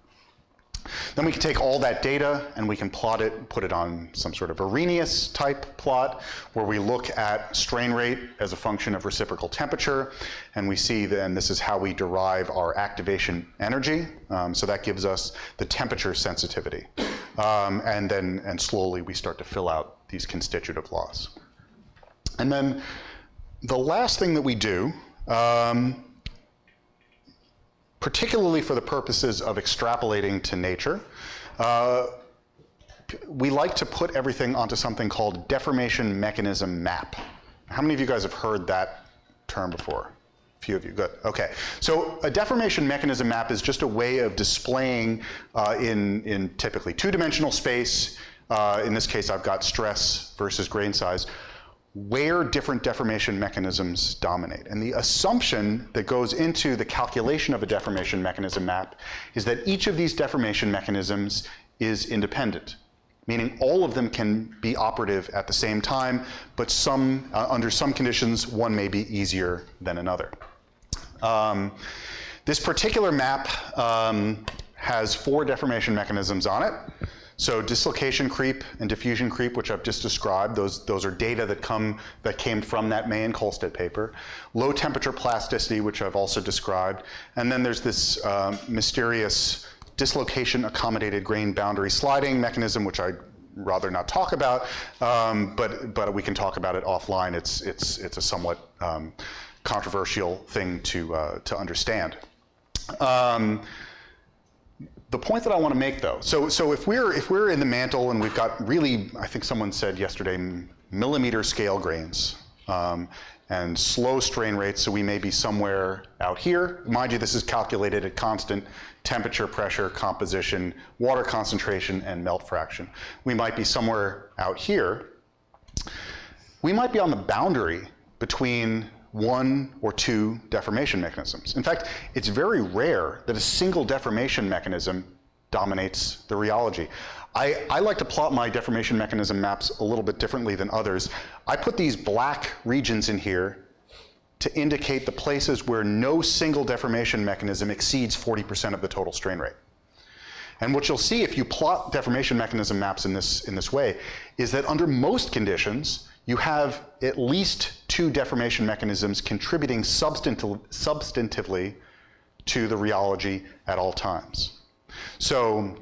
Then we can take all that data and we can plot it, put it on some sort of Arrhenius type plot where we look at strain rate as a function of reciprocal temperature, and we see then this is how we derive our activation energy. So that gives us the temperature sensitivity. And slowly we start to fill out these constitutive laws. And then the last thing that we do, particularly for the purposes of extrapolating to nature, we like to put everything onto something called deformation mechanism map. How many of you guys have heard that term before? A few of you, good, okay. So a deformation mechanism map is just a way of displaying in typically two-dimensional space, in this case I've got stress versus grain size, where different deformation mechanisms dominate. And the assumption that goes into the calculation of a deformation mechanism map is that each of these deformation mechanisms is independent, meaning all of them can be operative at the same time, but under some conditions, one may be easier than another. This particular map has 4 deformation mechanisms on it. So dislocation creep and diffusion creep, which I've just described, those are data that came from that May and Kolstad paper. Low temperature plasticity, which I've also described. And then there's this mysterious dislocation accommodated grain boundary sliding mechanism, which I'd rather not talk about, but we can talk about it offline. It's a somewhat controversial thing to understand. The point that I want to make, though, so if we're in the mantle and we've got really, I think someone said yesterday, millimeter scale grains and slow strain rates, so we may be somewhere out here. Mind you, this is calculated at constant temperature, pressure, composition, water concentration, and melt fraction. We might be somewhere out here. We might be on the boundary between 1 or 2 deformation mechanisms. In fact, it's very rare that a single deformation mechanism dominates the rheology. I like to plot my deformation mechanism maps a little bit differently than others. I put these black regions in here to indicate the places where no single deformation mechanism exceeds 40% of the total strain rate. And what you'll see if you plot deformation mechanism maps in this way is that under most conditions, you have at least 2 deformation mechanisms contributing substantively to the rheology at all times. So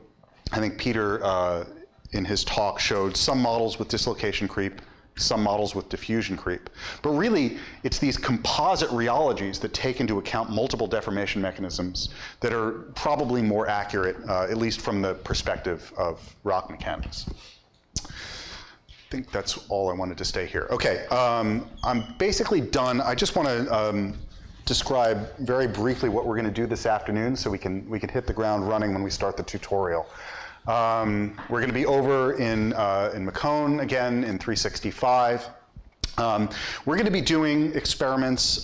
I think Peter, in his talk, showed some models with dislocation creep, some models with diffusion creep. But really, it's these composite rheologies that take into account multiple deformation mechanisms that are probably more accurate, at least from the perspective of rock mechanics. think that's all I wanted to stay here. Okay, I'm basically done. I just want to describe very briefly what we're going to do this afternoon so we can hit the ground running when we start the tutorial. We're going to be over in Macone again in 365. We're going to be doing experiments,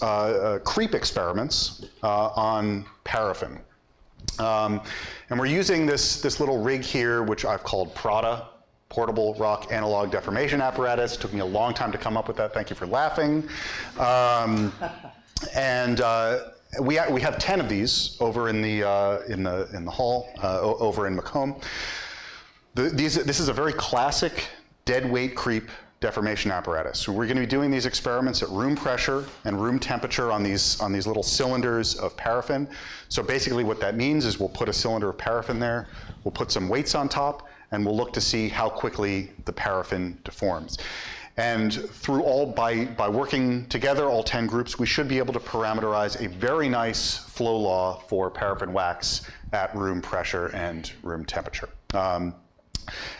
creep experiments on paraffin. And we're using this little rig here, which I've called PRADA, Portable Rock Analog Deformation Apparatus. It took me a long time to come up with that. Thank you for laughing. We have 10 of these over in the hall over in Macomb. This is a very classic dead weight creep deformation apparatus. So we're going to be doing these experiments at room pressure and room temperature on these little cylinders of paraffin. So basically what that means is we'll put a cylinder of paraffin there, we'll put some weights on top, and we'll look to see how quickly the paraffin deforms. And by working together, all 10 groups, we should be able to parameterize a very nice flow law for paraffin wax at room pressure and room temperature.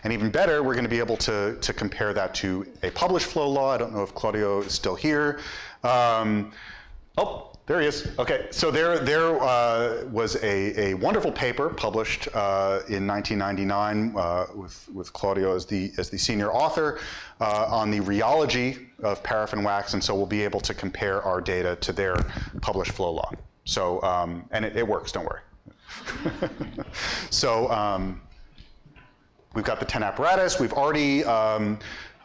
And even better, we're going to be able to compare that to a published flow law. I don't know if Claudio is still here. Oh, there he is. Okay, so there was a wonderful paper published in 1999 with Claudio as the senior author on the rheology of paraffin wax, and so we'll be able to compare our data to their published flow law. So, and it works, don't worry. So, we've got the 10 apparatus. We've already,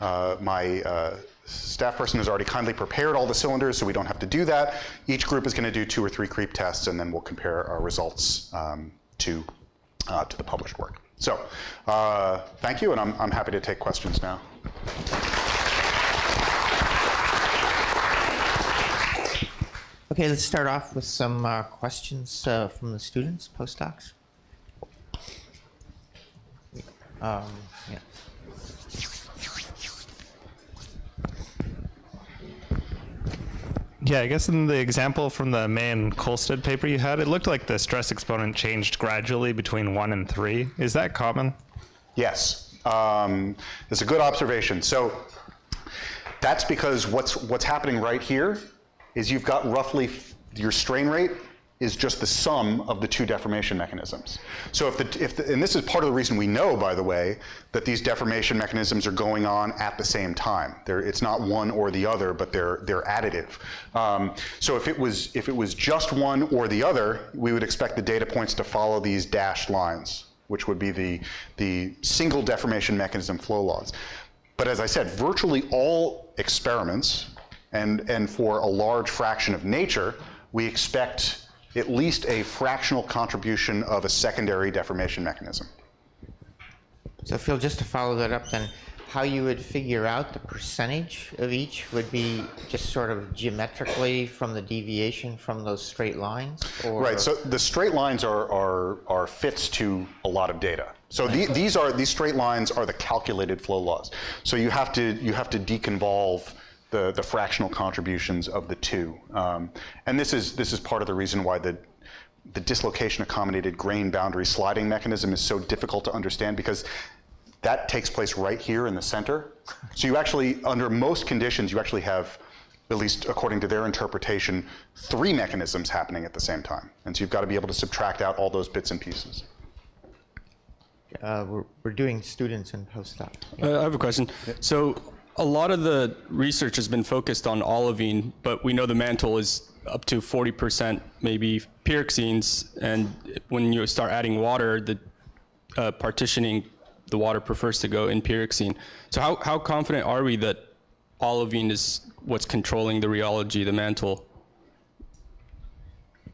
my staff person has already kindly prepared all the cylinders, so we don't have to do that. Each group is going to do 2 or 3 creep tests, and then we'll compare our results to the published work. So, thank you, and I'm happy to take questions now. Okay, let's start off with some questions from the students, postdocs. Yeah. Yeah, I guess in the example from the May Kolstad paper you had, it looked like the stress exponent changed gradually between 1 and 3. Is that common? Yes, it's a good observation. So that's because what's happening right here is you've got roughly your strain rate is just the sum of the 2 deformation mechanisms. So and this is part of the reason we know, by the way, that these deformation mechanisms are going on at the same time. It's not one or the other, but they're additive. So if it was just one or the other, we would expect the data points to follow these dashed lines, which would be the single deformation mechanism flow laws. But as I said, virtually all experiments, and for a large fraction of nature, we expect at least a fractional contribution of a secondary deformation mechanism. So Phil, just to follow that up then, how you would figure out the percentage of each would be just sort of geometrically from the deviation from those straight lines? Or? Right, so the straight lines are fits to a lot of data. So these straight lines are the calculated flow laws. So you have to deconvolve the fractional contributions of the 2. And this is part of the reason why the dislocation accommodated grain boundary sliding mechanism is so difficult to understand, because that takes place right here in the center. So you actually, under most conditions, you actually have, at least according to their interpretation, 3 mechanisms happening at the same time. And so you've got to be able to subtract out all those bits and pieces. We're doing students and postdoc. I have a question. Yep. So a lot of the research has been focused on olivine, but we know the mantle is up to 40% maybe pyroxenes, and when you start adding water, the partitioning, the water prefers to go in pyroxene. So how confident are we that olivine is what's controlling the rheology, the mantle?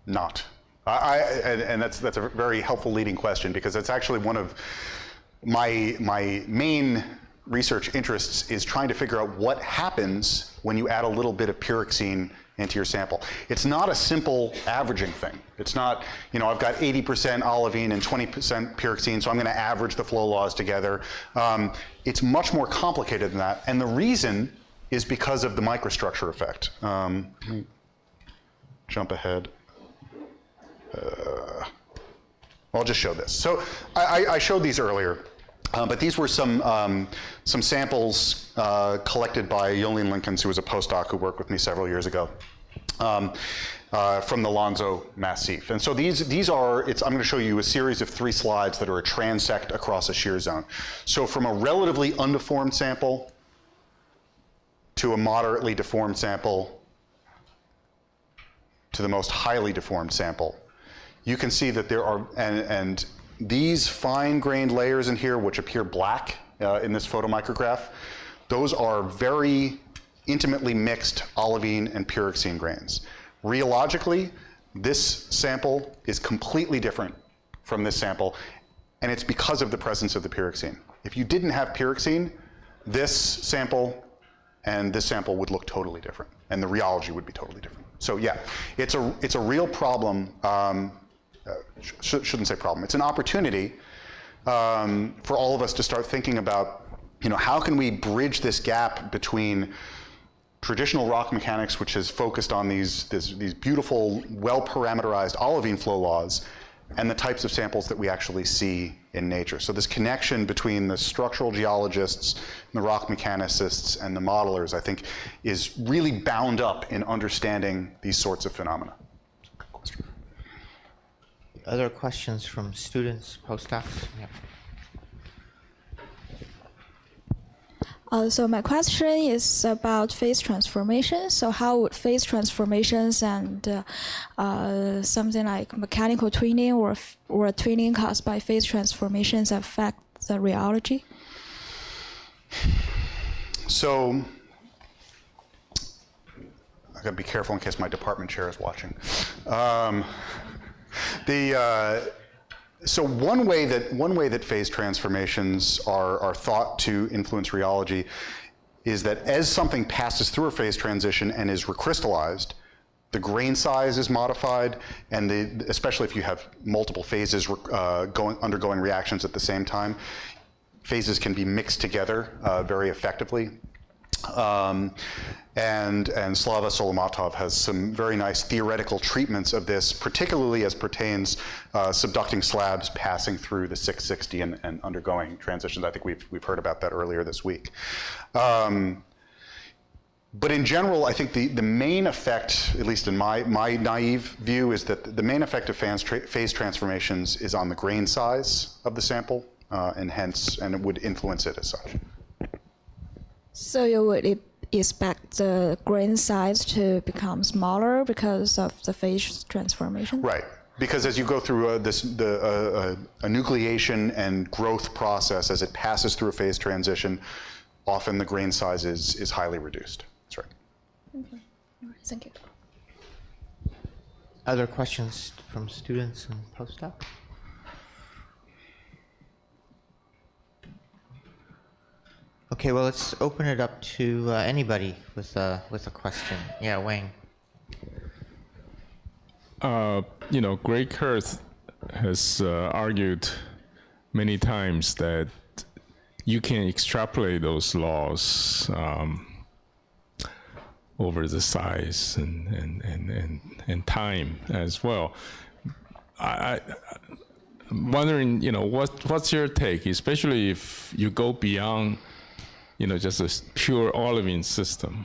Not. And that's a very helpful leading question, because it's actually one of my main research interests is trying to figure out what happens when you add a little bit of pyroxene into your sample. It's not a simple averaging thing. It's not, I've got 80% olivine and 20% pyroxene, so I'm going to average the flow laws together. It's much more complicated than that, and the reason is because of the microstructure effect. Let me jump ahead. I'll just show this. So I showed these earlier. But these were some samples collected by Yolene Lincolns, who was a postdoc who worked with me several years ago, from the Lonzo Massif. And so these are, I'm going to show you a series of 3 slides that are a transect across a shear zone. So from a relatively undeformed sample to a moderately deformed sample to the most highly deformed sample, you can see that there are, and these fine-grained layers in here, which appear black in this photomicrograph, those are very intimately mixed olivine and pyroxene grains. Rheologically, this sample is completely different from this sample, and it's because of the presence of the pyroxene. If you didn't have pyroxene, this sample and this sample would look totally different, and the rheology would be totally different. So yeah, it's a real problem. Shouldn't say problem. It's an opportunity for all of us to start thinking about, how can we bridge this gap between traditional rock mechanics, which has focused on these beautiful, well-parameterized olivine flow laws, and the types of samples that we actually see in nature. So this connection between the structural geologists, and the rock mechanicists, and the modelers, I think, is really bound up in understanding these sorts of phenomena. Good question. Other questions from students, postdocs? Yeah. So my question is about phase transformations. So how would phase transformations and something like mechanical twinning or twinning caused by phase transformations affect the rheology? So I gotta be careful in case my department chair is watching. So one way that phase transformations are thought to influence rheology is that as something passes through a phase transition and is recrystallized, the grain size is modified, and especially if you have multiple phases undergoing reactions at the same time, phases can be mixed together very effectively. And Slava Solomatov has some very nice theoretical treatments of this, particularly as pertains subducting slabs passing through the 660 and undergoing transitions. I think we've heard about that earlier this week. But in general, I think the main effect, at least in my naive view, is that the main effect of phase transformations is on the grain size of the sample, and it would influence it as such. So you would expect the grain size to become smaller because of the phase transformation? Right, because as you go through a nucleation and growth process, as it passes through a phase transition, often the grain size is highly reduced. That's right. Okay. All right. Thank you. Other questions from students and postdocs? Okay, well, let's open it up to anybody with a question. Yeah, Wayne. Greg Kurth has argued many times that you can extrapolate those laws over the size and time as well. I'm wondering, what's your take, especially if you go beyond just a pure olivine system?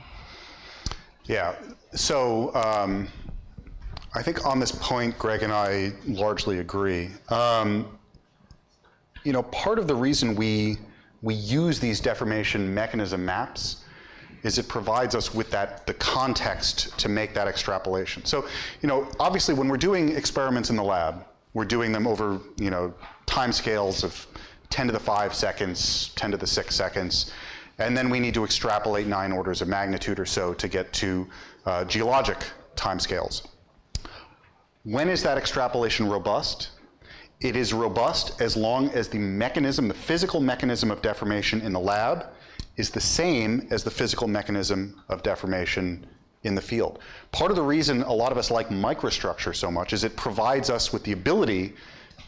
Yeah, so I think on this point, Greg and I largely agree. Part of the reason we use these deformation mechanism maps is it provides us with the context to make that extrapolation. So, obviously when we're doing experiments in the lab, we're doing them over, time scales of 10 to the 5 seconds, 10 to the 6 seconds. And then we need to extrapolate 9 orders of magnitude or so to get to geologic timescales. When is that extrapolation robust? It is robust as long as the physical mechanism of deformation in the lab is the same as the physical mechanism of deformation in the field. Part of the reason a lot of us like microstructure so much is it provides us with the ability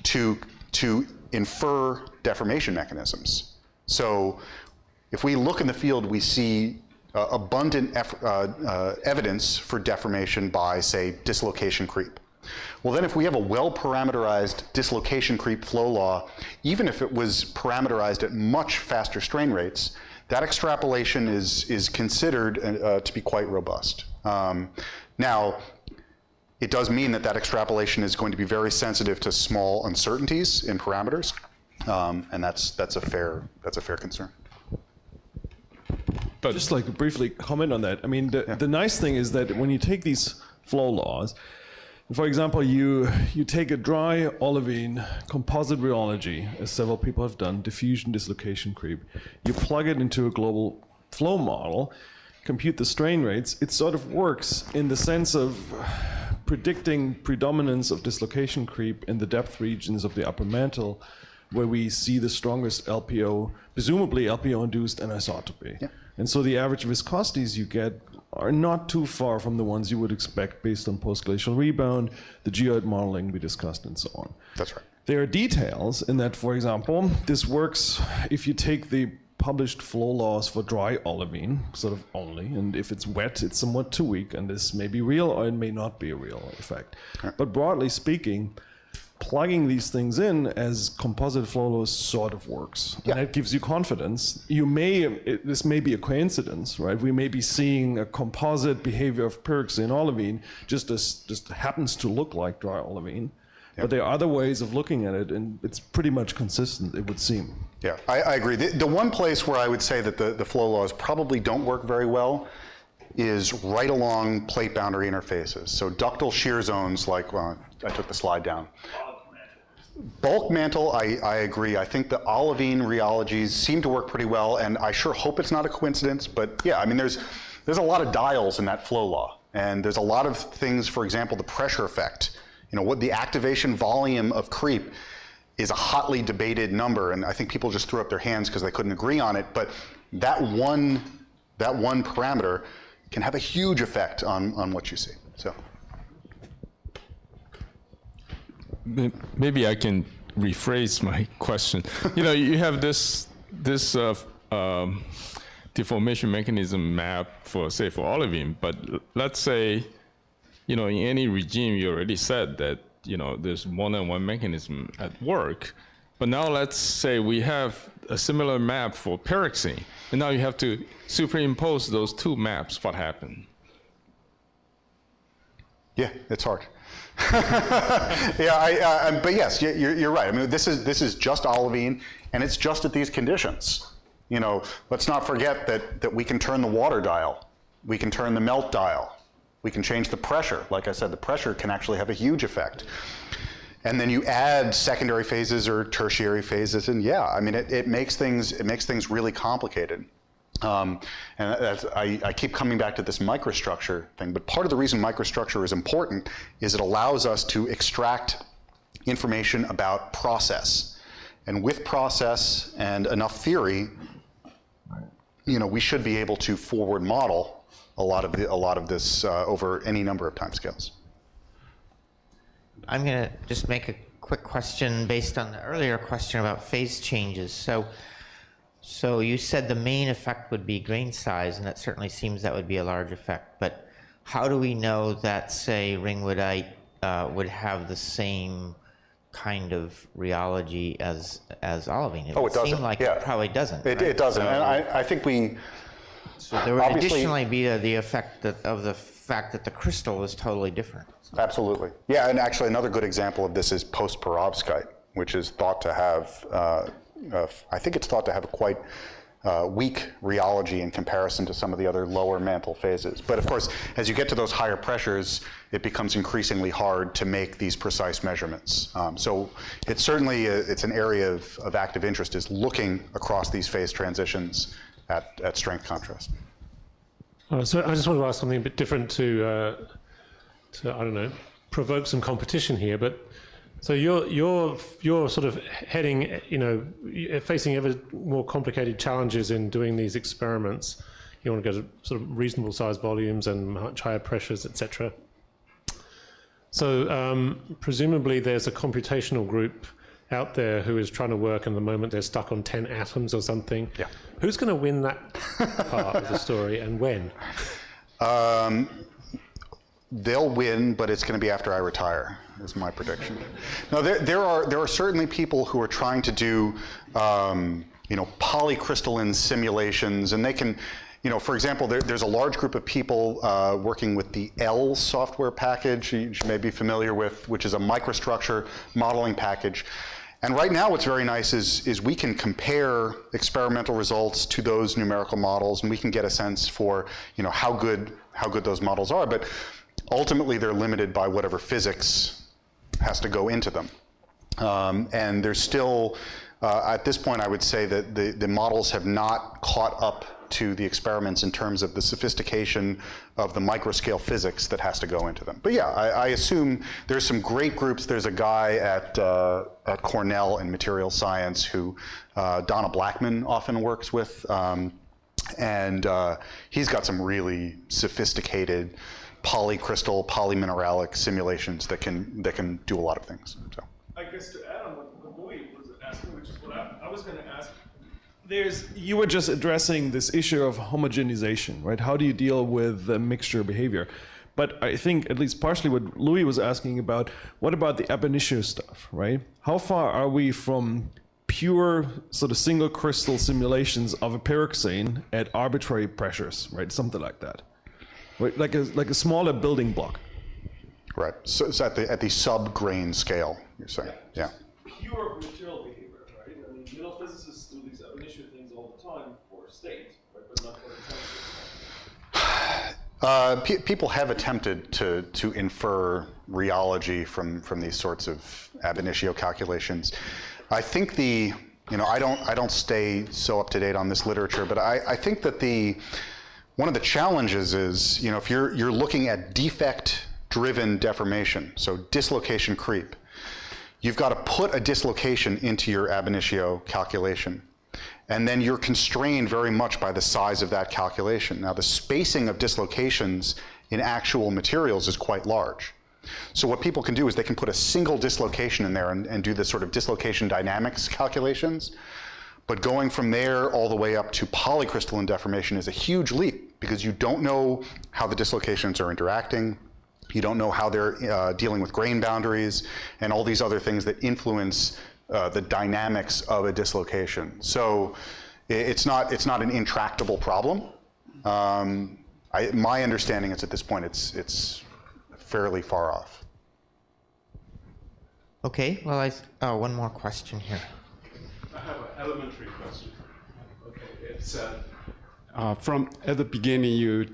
to infer deformation mechanisms. So if we look in the field, we see abundant evidence for deformation by, say, dislocation creep. Well, then if we have a well-parameterized dislocation creep flow law, even if it was parameterized at much faster strain rates, that extrapolation is considered to be quite robust. Now, it does mean that extrapolation is going to be very sensitive to small uncertainties in parameters, and that's a fair concern. But just like briefly comment on that. I mean, the nice thing is that when you take these flow laws, for example, you take a dry olivine composite rheology, as several people have done, diffusion, dislocation creep. You plug it into a global flow model, compute the strain rates. It sort of works in the sense of predicting predominance of dislocation creep in the depth regions of the upper mantle, where we see the strongest LPO, presumably LPO-induced anisotropy. Yeah. And so the average viscosities you get are not too far from the ones you would expect based on post-glacial rebound, the geoid modeling we discussed, and so on. That's right. There are details in that, for example, this works if you take the published flow laws for dry olivine, sort of only, and if it's wet, it's somewhat too weak, and this may be real or it may not be a real effect. Right. But broadly speaking, plugging these things in as composite flow laws sort of works. Yeah. And that gives you confidence. This may be a coincidence, right? We may be seeing a composite behavior of pyroxene olivine just happens to look like dry olivine. Yeah. But there are other ways of looking at it, and it's pretty much consistent, it would seem. Yeah, I agree. The one place where I would say that the flow laws probably don't work very well is right along plate boundary interfaces. So ductile shear zones, like, well, I took the slide down. Bulk mantle, I agree. I think the olivine rheologies seem to work pretty well, and I sure hope it's not a coincidence, but yeah, I mean, there's a lot of dials in that flow law, and there's a lot of things, for example, the pressure effect. You know, what the activation volume of creep is a hotly debated number, and I think people just threw up their hands because they couldn't agree on it, but that one parameter can have a huge effect on what you see, so. Maybe I can rephrase my question. You know, you have this deformation mechanism map for, say, for olivine, but let's say, you know, in any regime, you already said that, you know, there's more than one mechanism at work. But now let's say we have a similar map for pyroxene, and now you have to superimpose those two maps. What happened? Yeah, it's hard. Yeah, but yes, you're right. I mean, this is just olivine, and it's just at these conditions. You know, let's not forget that we can turn the water dial, we can turn the melt dial, we can change the pressure. Like I said, the pressure can actually have a huge effect. And then you add secondary phases or tertiary phases, and yeah, I mean, it makes things really complicated. And I keep coming back to this microstructure thing, but part of the reason microstructure is important is it allows us to extract information about process. And with process and enough theory, you know, we should be able to forward model a lot of this over any number of timescales. I'm going to just make a quick question based on the earlier question about phase changes. So you said the main effect would be grain size, and it certainly seems that would be a large effect. But how do we know that, say, ringwoodite would have the same kind of rheology as olivine? Oh, it doesn't. Seem like yeah. It probably doesn't. It doesn't, and I think we. So there would additionally be the effect of the fact that the crystal is totally different. Absolutely. Yeah, and actually another good example of this is post-perovskite, which is thought to have, I think it's thought to have a quite weak rheology in comparison to some of the other lower mantle phases. But of course, as you get to those higher pressures, it becomes increasingly hard to make these precise measurements. So it's certainly, it's an area of active interest, is looking across these phase transitions at strength contrast. So I just wanted to ask something a bit different to I don't know, provoke some competition here. But so you're sort of heading, you know, facing ever more complicated challenges in doing these experiments. You want to go to sort of reasonable sized volumes and much higher pressures, etc. So presumably there's a computational group out there who is trying to work, and at the moment they're stuck on 10 atoms or something. Yeah. Who's going to win that part of the story, and when? they'll win, but it's going to be after I retire, is my prediction. Now, there are certainly people who are trying to do, polycrystalline simulations, and they can, for example, there's a large group of people working with the L software package you may be familiar with, which is a microstructure modeling package. And right now what's very nice is we can compare experimental results to those numerical models, and we can get a sense for how good those models are. But ultimately they're limited by whatever physics has to go into them. And there's still, at this point I would say that the models have not caught up to the experiments in terms of the sophistication of the microscale physics that has to go into them. But yeah, I assume there's some great groups. There's a guy at Cornell in material science who Donna Blackman often works with, and he's got some really sophisticated polycrystal, polymineralic simulations that can do a lot of things. So. I guess to add on what Louis was asking, which is what I was going to ask, you were just addressing this issue of homogenization, right? How do you deal with the mixture behavior? But I think at least partially what Louis was asking about, what about the ab initio stuff, right? How far are we from pure sort of single crystal simulations of a pyroxene at arbitrary pressures, right? Something like that, right? Like a smaller building block. Right. So it's at the sub-grain scale, you're saying. Yeah. Pure material behavior, right? I mean, middle physicists do these ab initio things all the time for state, right? But not for the temperature. People have attempted to infer rheology from these sorts of ab initio calculations. I think I don't stay so up to date on this literature, but I think that one of the challenges is, if you're looking at defect-driven deformation, so dislocation creep, you've got to put a dislocation into your ab initio calculation. And then you're constrained very much by the size of that calculation. Now, the spacing of dislocations in actual materials is quite large. So what people can do is they can put a single dislocation in there and do this sort of dislocation dynamics calculations. But going from there all the way up to polycrystalline deformation is a huge leap, because you don't know how the dislocations are interacting. You don't know how they're dealing with grain boundaries and all these other things that influence the dynamics of a dislocation. So it's not an intractable problem. My understanding is at this point it's fairly far off. Okay, well, one more question here. I have an elementary question. Okay, it's from at the beginning you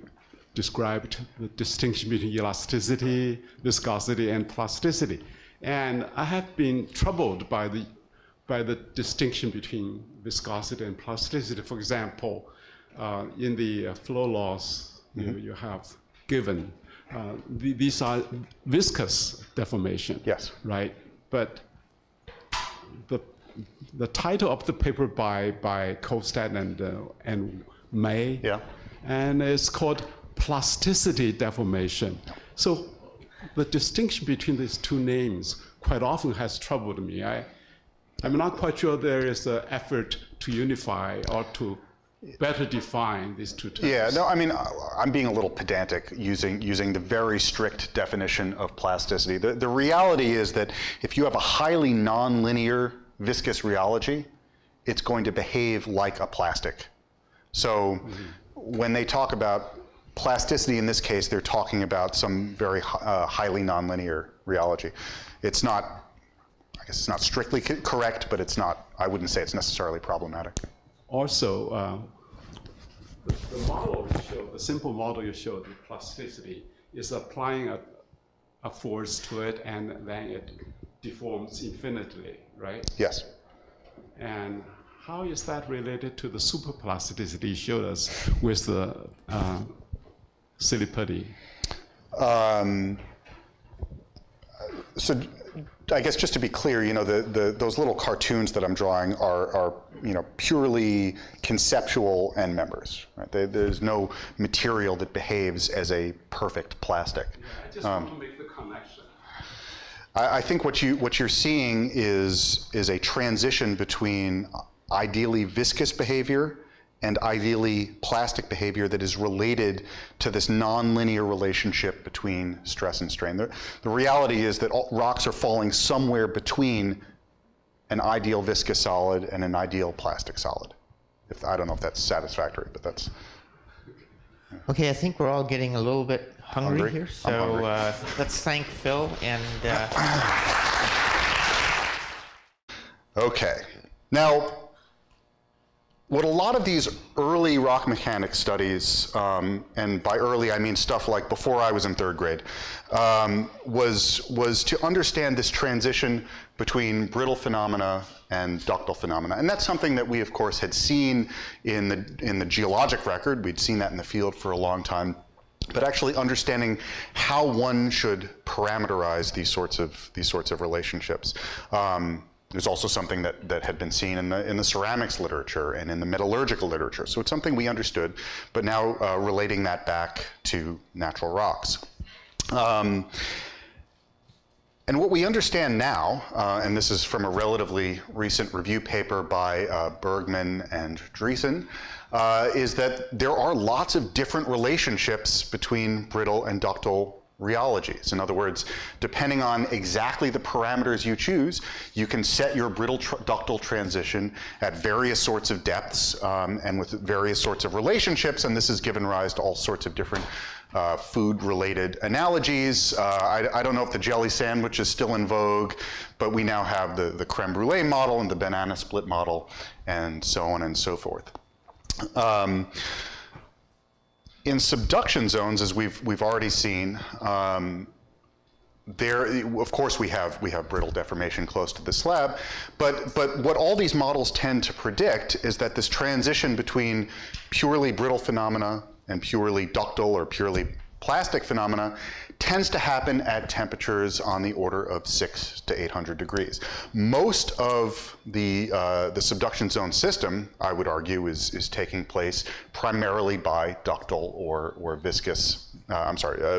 described the distinction between elasticity, viscosity, and plasticity. And I have been troubled by the distinction between viscosity and plasticity. For example, in the flow laws you have given, these are viscous deformation. Yes. Right? But the title of the paper by Kostad and May, and it's called plasticity deformation. So the distinction between these two names quite often has troubled me. I'm not quite sure there is an effort to unify or to better define these two terms. Yeah, no, I mean, I'm being a little pedantic using the very strict definition of plasticity. The reality is that if you have a highly nonlinear viscous rheology, it's going to behave like a plastic. So when they talk about plasticity in this case, they're talking about some very highly nonlinear rheology. It's not, I guess it's not strictly correct, but it's not, I wouldn't say it's necessarily problematic. Also, the model you showed, the simple model you showed, the plasticity, is applying a force to it and then it deforms infinitely, right? Yes. And how is that related to the superplasticity you showed us with the silly putty? So I guess just to be clear, those little cartoons that I'm drawing are purely conceptual end members. Right? There's no material that behaves as a perfect plastic. Yeah, I just want to make the connection. I think what you're seeing is a transition between ideally viscous behavior and ideally plastic behavior that is related to this nonlinear relationship between stress and strain. The reality is that rocks are falling somewhere between an ideal viscous solid and an ideal plastic solid. I don't know if that's satisfactory, but that's... Okay, I think we're all getting a little bit hungry here, so let's thank Phil and... Okay. Now, what a lot of these early rock mechanics studies, and by early I mean stuff like before I was in 3rd grade, was to understand this transition between brittle phenomena and ductile phenomena. And that's something that we, of course, had seen in the geologic record. We'd seen that in the field for a long time. But actually understanding how one should parameterize these sorts of relationships. There's also something that had been seen in the ceramics literature and in the metallurgical literature. So it's something we understood, but now relating that back to natural rocks. And what we understand now, and this is from a relatively recent review paper by Bergman and Driesen, is that there are lots of different relationships between brittle and ductile rheologies. In other words, depending on exactly the parameters you choose, you can set your brittle ductile transition at various sorts of depths and with various sorts of relationships, and this has given rise to all sorts of different food-related analogies. I don't know if the jelly sandwich is still in vogue, but we now have the creme brulee model and the banana split model, and so on and so forth. In subduction zones, as we've already seen, of course we have brittle deformation close to the slab, but what all these models tend to predict is that this transition between purely brittle phenomena and purely ductile or purely plastic phenomena tends to happen at temperatures on the order of 600 to 800 degrees. Most of the subduction zone system, I would argue, is taking place primarily by ductile or viscous,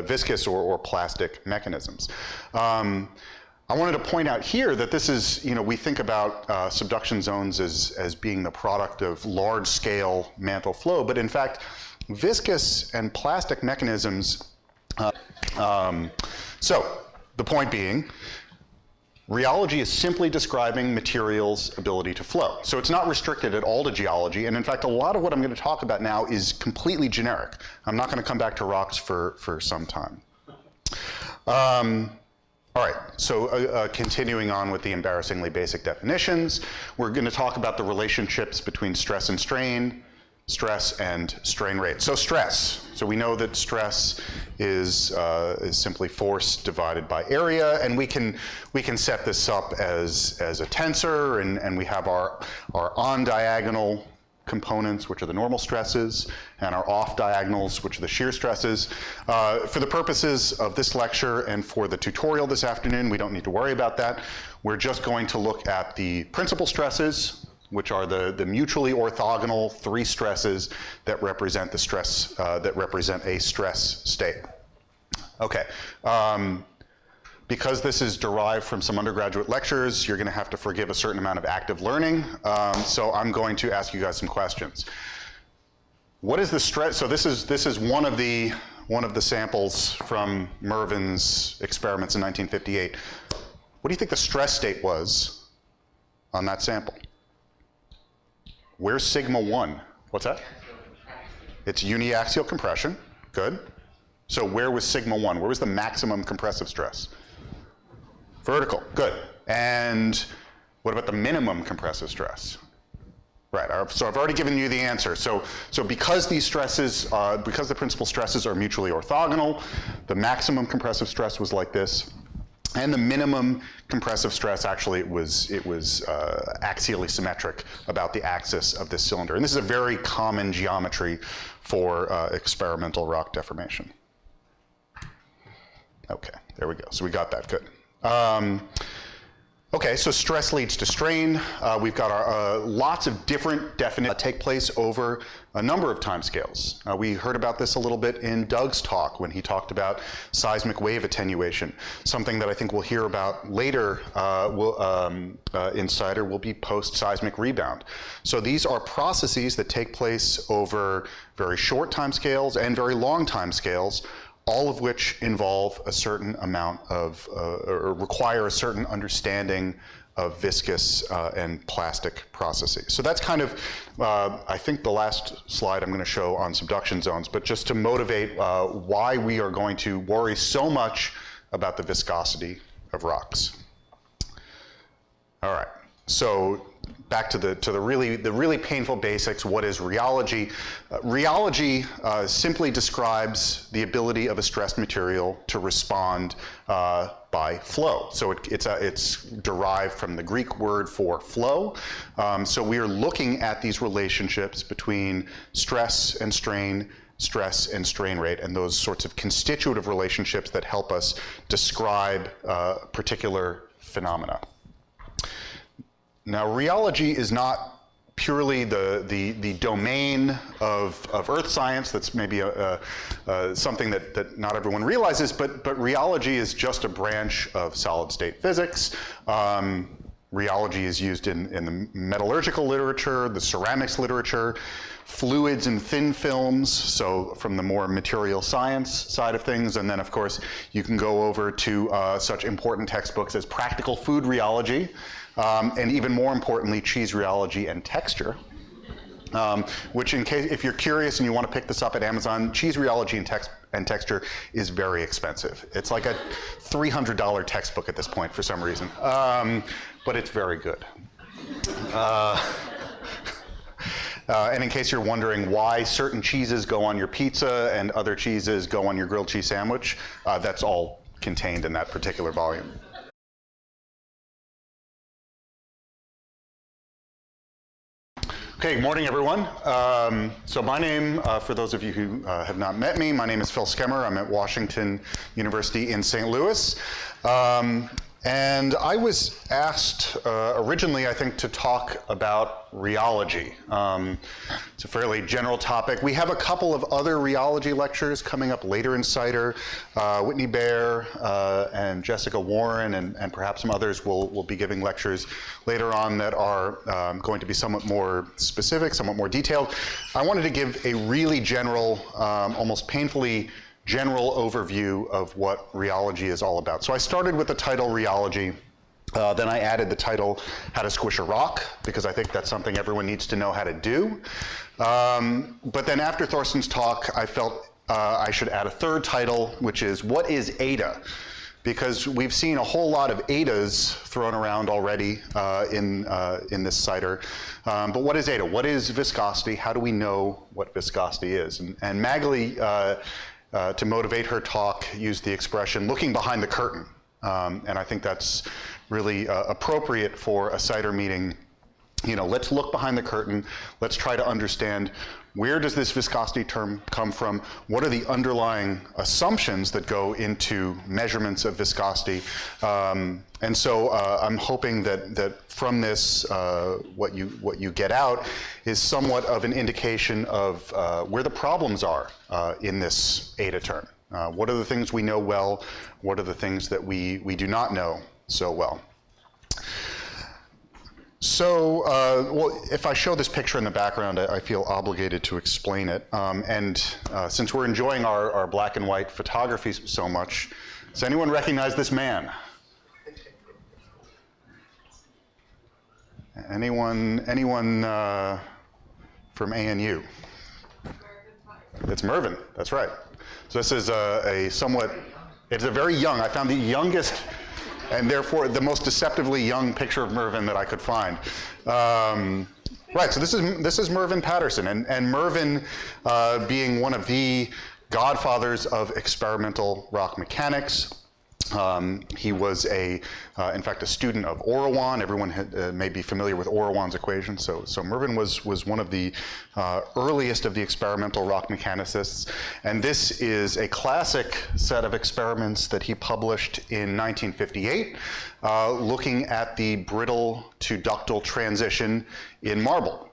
viscous or plastic mechanisms. I wanted to point out here that this is, we think about subduction zones as being the product of large-scale mantle flow, but in fact, viscous and plastic mechanisms. So the point being, rheology is simply describing materials' ability to flow. So it's not restricted at all to geology, and in fact, a lot of what I'm going to talk about now is completely generic. I'm not going to come back to rocks for some time. All right, so continuing on with the embarrassingly basic definitions, we're going to talk about the relationships between stress and strain, stress and strain rate. So stress. So we know that stress is simply force divided by area, and we can set this up as a tensor, and we have our on diagonal components, which are the normal stresses, and our off diagonals, which are the shear stresses. For the purposes of this lecture and for the tutorial this afternoon, we don't need to worry about that. We're just going to look at the principal stresses, which are the mutually orthogonal 3 stresses that represent the stress, that represent a stress state. Okay. Because this is derived from some undergraduate lectures, you're going to have to forgive a certain amount of active learning. So I'm going to ask you guys some questions. What is the stress? So this is one of the samples from Mervin's experiments in 1958. What do you think the stress state was on that sample? Where's sigma 1? What's that? It's uniaxial compression. Good. So where was sigma 1? Where was the maximum compressive stress? Vertical. Good. And what about the minimum compressive stress? Right. So I've already given you the answer. So because these stresses, because the principal stresses are mutually orthogonal, the maximum compressive stress was like this. And the minimum compressive stress, actually, it was axially symmetric about the axis of this cylinder. And this is a very common geometry for experimental rock deformation. Okay, there we go. So we got that. Good. Okay, so stress leads to strain. We've got our, lots of different definite take place over a number of timescales. We heard about this a little bit in Doug's talk when he talked about seismic wave attenuation. Something that I think we'll hear about later in CIDR will be post-seismic rebound. So these are processes that take place over very short timescales and very long timescales, all of which involve a certain amount of, or require a certain understanding of viscous and plastic processes. So that's kind of, I think, the last slide I'm going to show on subduction zones, but just to motivate why we are going to worry so much about the viscosity of rocks. All right, so back to the really painful basics. What is rheology? Rheology simply describes the ability of a stressed material to respond by flow. So it's derived from the Greek word for flow. So we are looking at these relationships between stress and strain rate, and those sorts of constitutive relationships that help us describe particular phenomena. Now, rheology is not purely the domain of earth science. That's maybe something that not everyone realizes, but rheology is just a branch of solid state physics. Rheology is used in the metallurgical literature, the ceramics literature, fluids and thin films, so from the more material science side of things. And then, of course, you can go over to such important textbooks as practical food rheology, and even more importantly, cheese rheology and texture. Which, if you're curious and you want to pick this up at Amazon, cheese rheology and texture is very expensive. It's like a $300 textbook at this point for some reason, but it's very good. And in case you're wondering why certain cheeses go on your pizza and other cheeses go on your grilled cheese sandwich, that's all contained in that particular volume. Okay, good morning, everyone. So my name, for those of you who have not met me, my name is Phil Skemer. I'm at Washington University in St. Louis. And I was asked originally, I think, to talk about rheology. It's a fairly general topic. We have a couple of other rheology lectures coming up later in CIDR. Whitney Baer and Jessica Warren and perhaps some others will be giving lectures later on that are going to be somewhat more specific, somewhat more detailed. I wanted to give a really general, almost painfully general overview of what rheology is all about. So I started with the title rheology, then I added the title how to squish a rock, because I think that's something everyone needs to know how to do. But then after Thorsten's talk, I felt I should add a third title, which is what is ADA? Because we've seen a whole lot of ADAs thrown around already in this CIDR. But what is ADA? What is viscosity? How do we know what viscosity is? And Magali, to motivate her talk, used the expression looking behind the curtain. And I think that's really appropriate for a CIDR meeting. You know, let's look behind the curtain. Let's try to understand, where does this viscosity term come from? What are the underlying assumptions that go into measurements of viscosity? And so I'm hoping that from this, what you get out is somewhat of an indication of where the problems are in this ADA term. What are the things we know well? What are the things that we do not know so well? So, well, if I show this picture in the background, I feel obligated to explain it. Since we're enjoying our black and white photography so much, does anyone recognize this man? Anyone from ANU? It's Mervyn, that's right. So this is it's a very young, I found the youngest and therefore the most deceptively young picture of Mervyn that I could find. Right, so this is Mervyn Patterson, and Mervyn being one of the godfathers of experimental rock mechanics. He was in fact, a student of Orawan. Everyone may be familiar with Orawan's equation. So Mervyn was one of the earliest of the experimental rock mechanicists. And this is a classic set of experiments that he published in 1958, looking at the brittle to ductile transition in marble.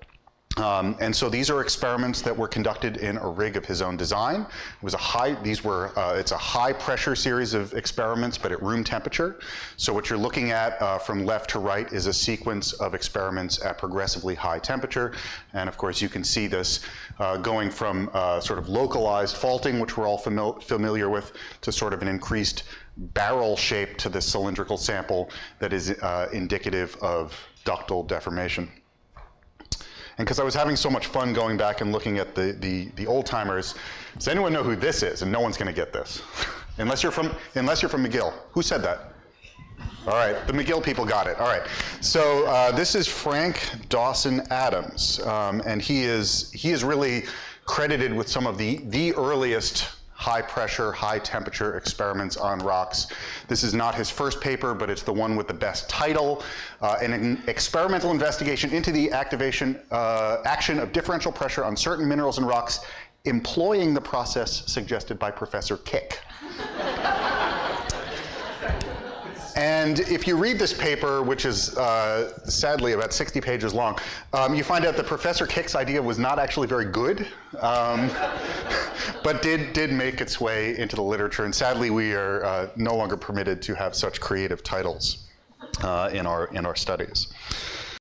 And so these are experiments that were conducted in a rig of his own design. It was it's a high pressure series of experiments, but at room temperature. So what you're looking at from left to right is a sequence of experiments at progressively high temperature. And of course, you can see this going from sort of localized faulting, which we're all familiar with, to sort of an increased barrel shape to this cylindrical sample that is indicative of ductile deformation. And because I was having so much fun going back and looking at the old timers, does anyone know who this is? And no one's going to get this, unless you're from McGill. Who said that? All right, the McGill people got it. All right, so this is Frank Dawson Adams, and he is really credited with some of the earliest high pressure, high temperature experiments on rocks. This is not his first paper, but it's the one with the best title, an experimental investigation into the action of differential pressure on certain minerals and rocks, employing the process suggested by Professor Kick. And if you read this paper, which is sadly about 60 pages long, you find out that Professor Kick's idea was not actually very good, but did make its way into the literature. And sadly, we are no longer permitted to have such creative titles in our studies.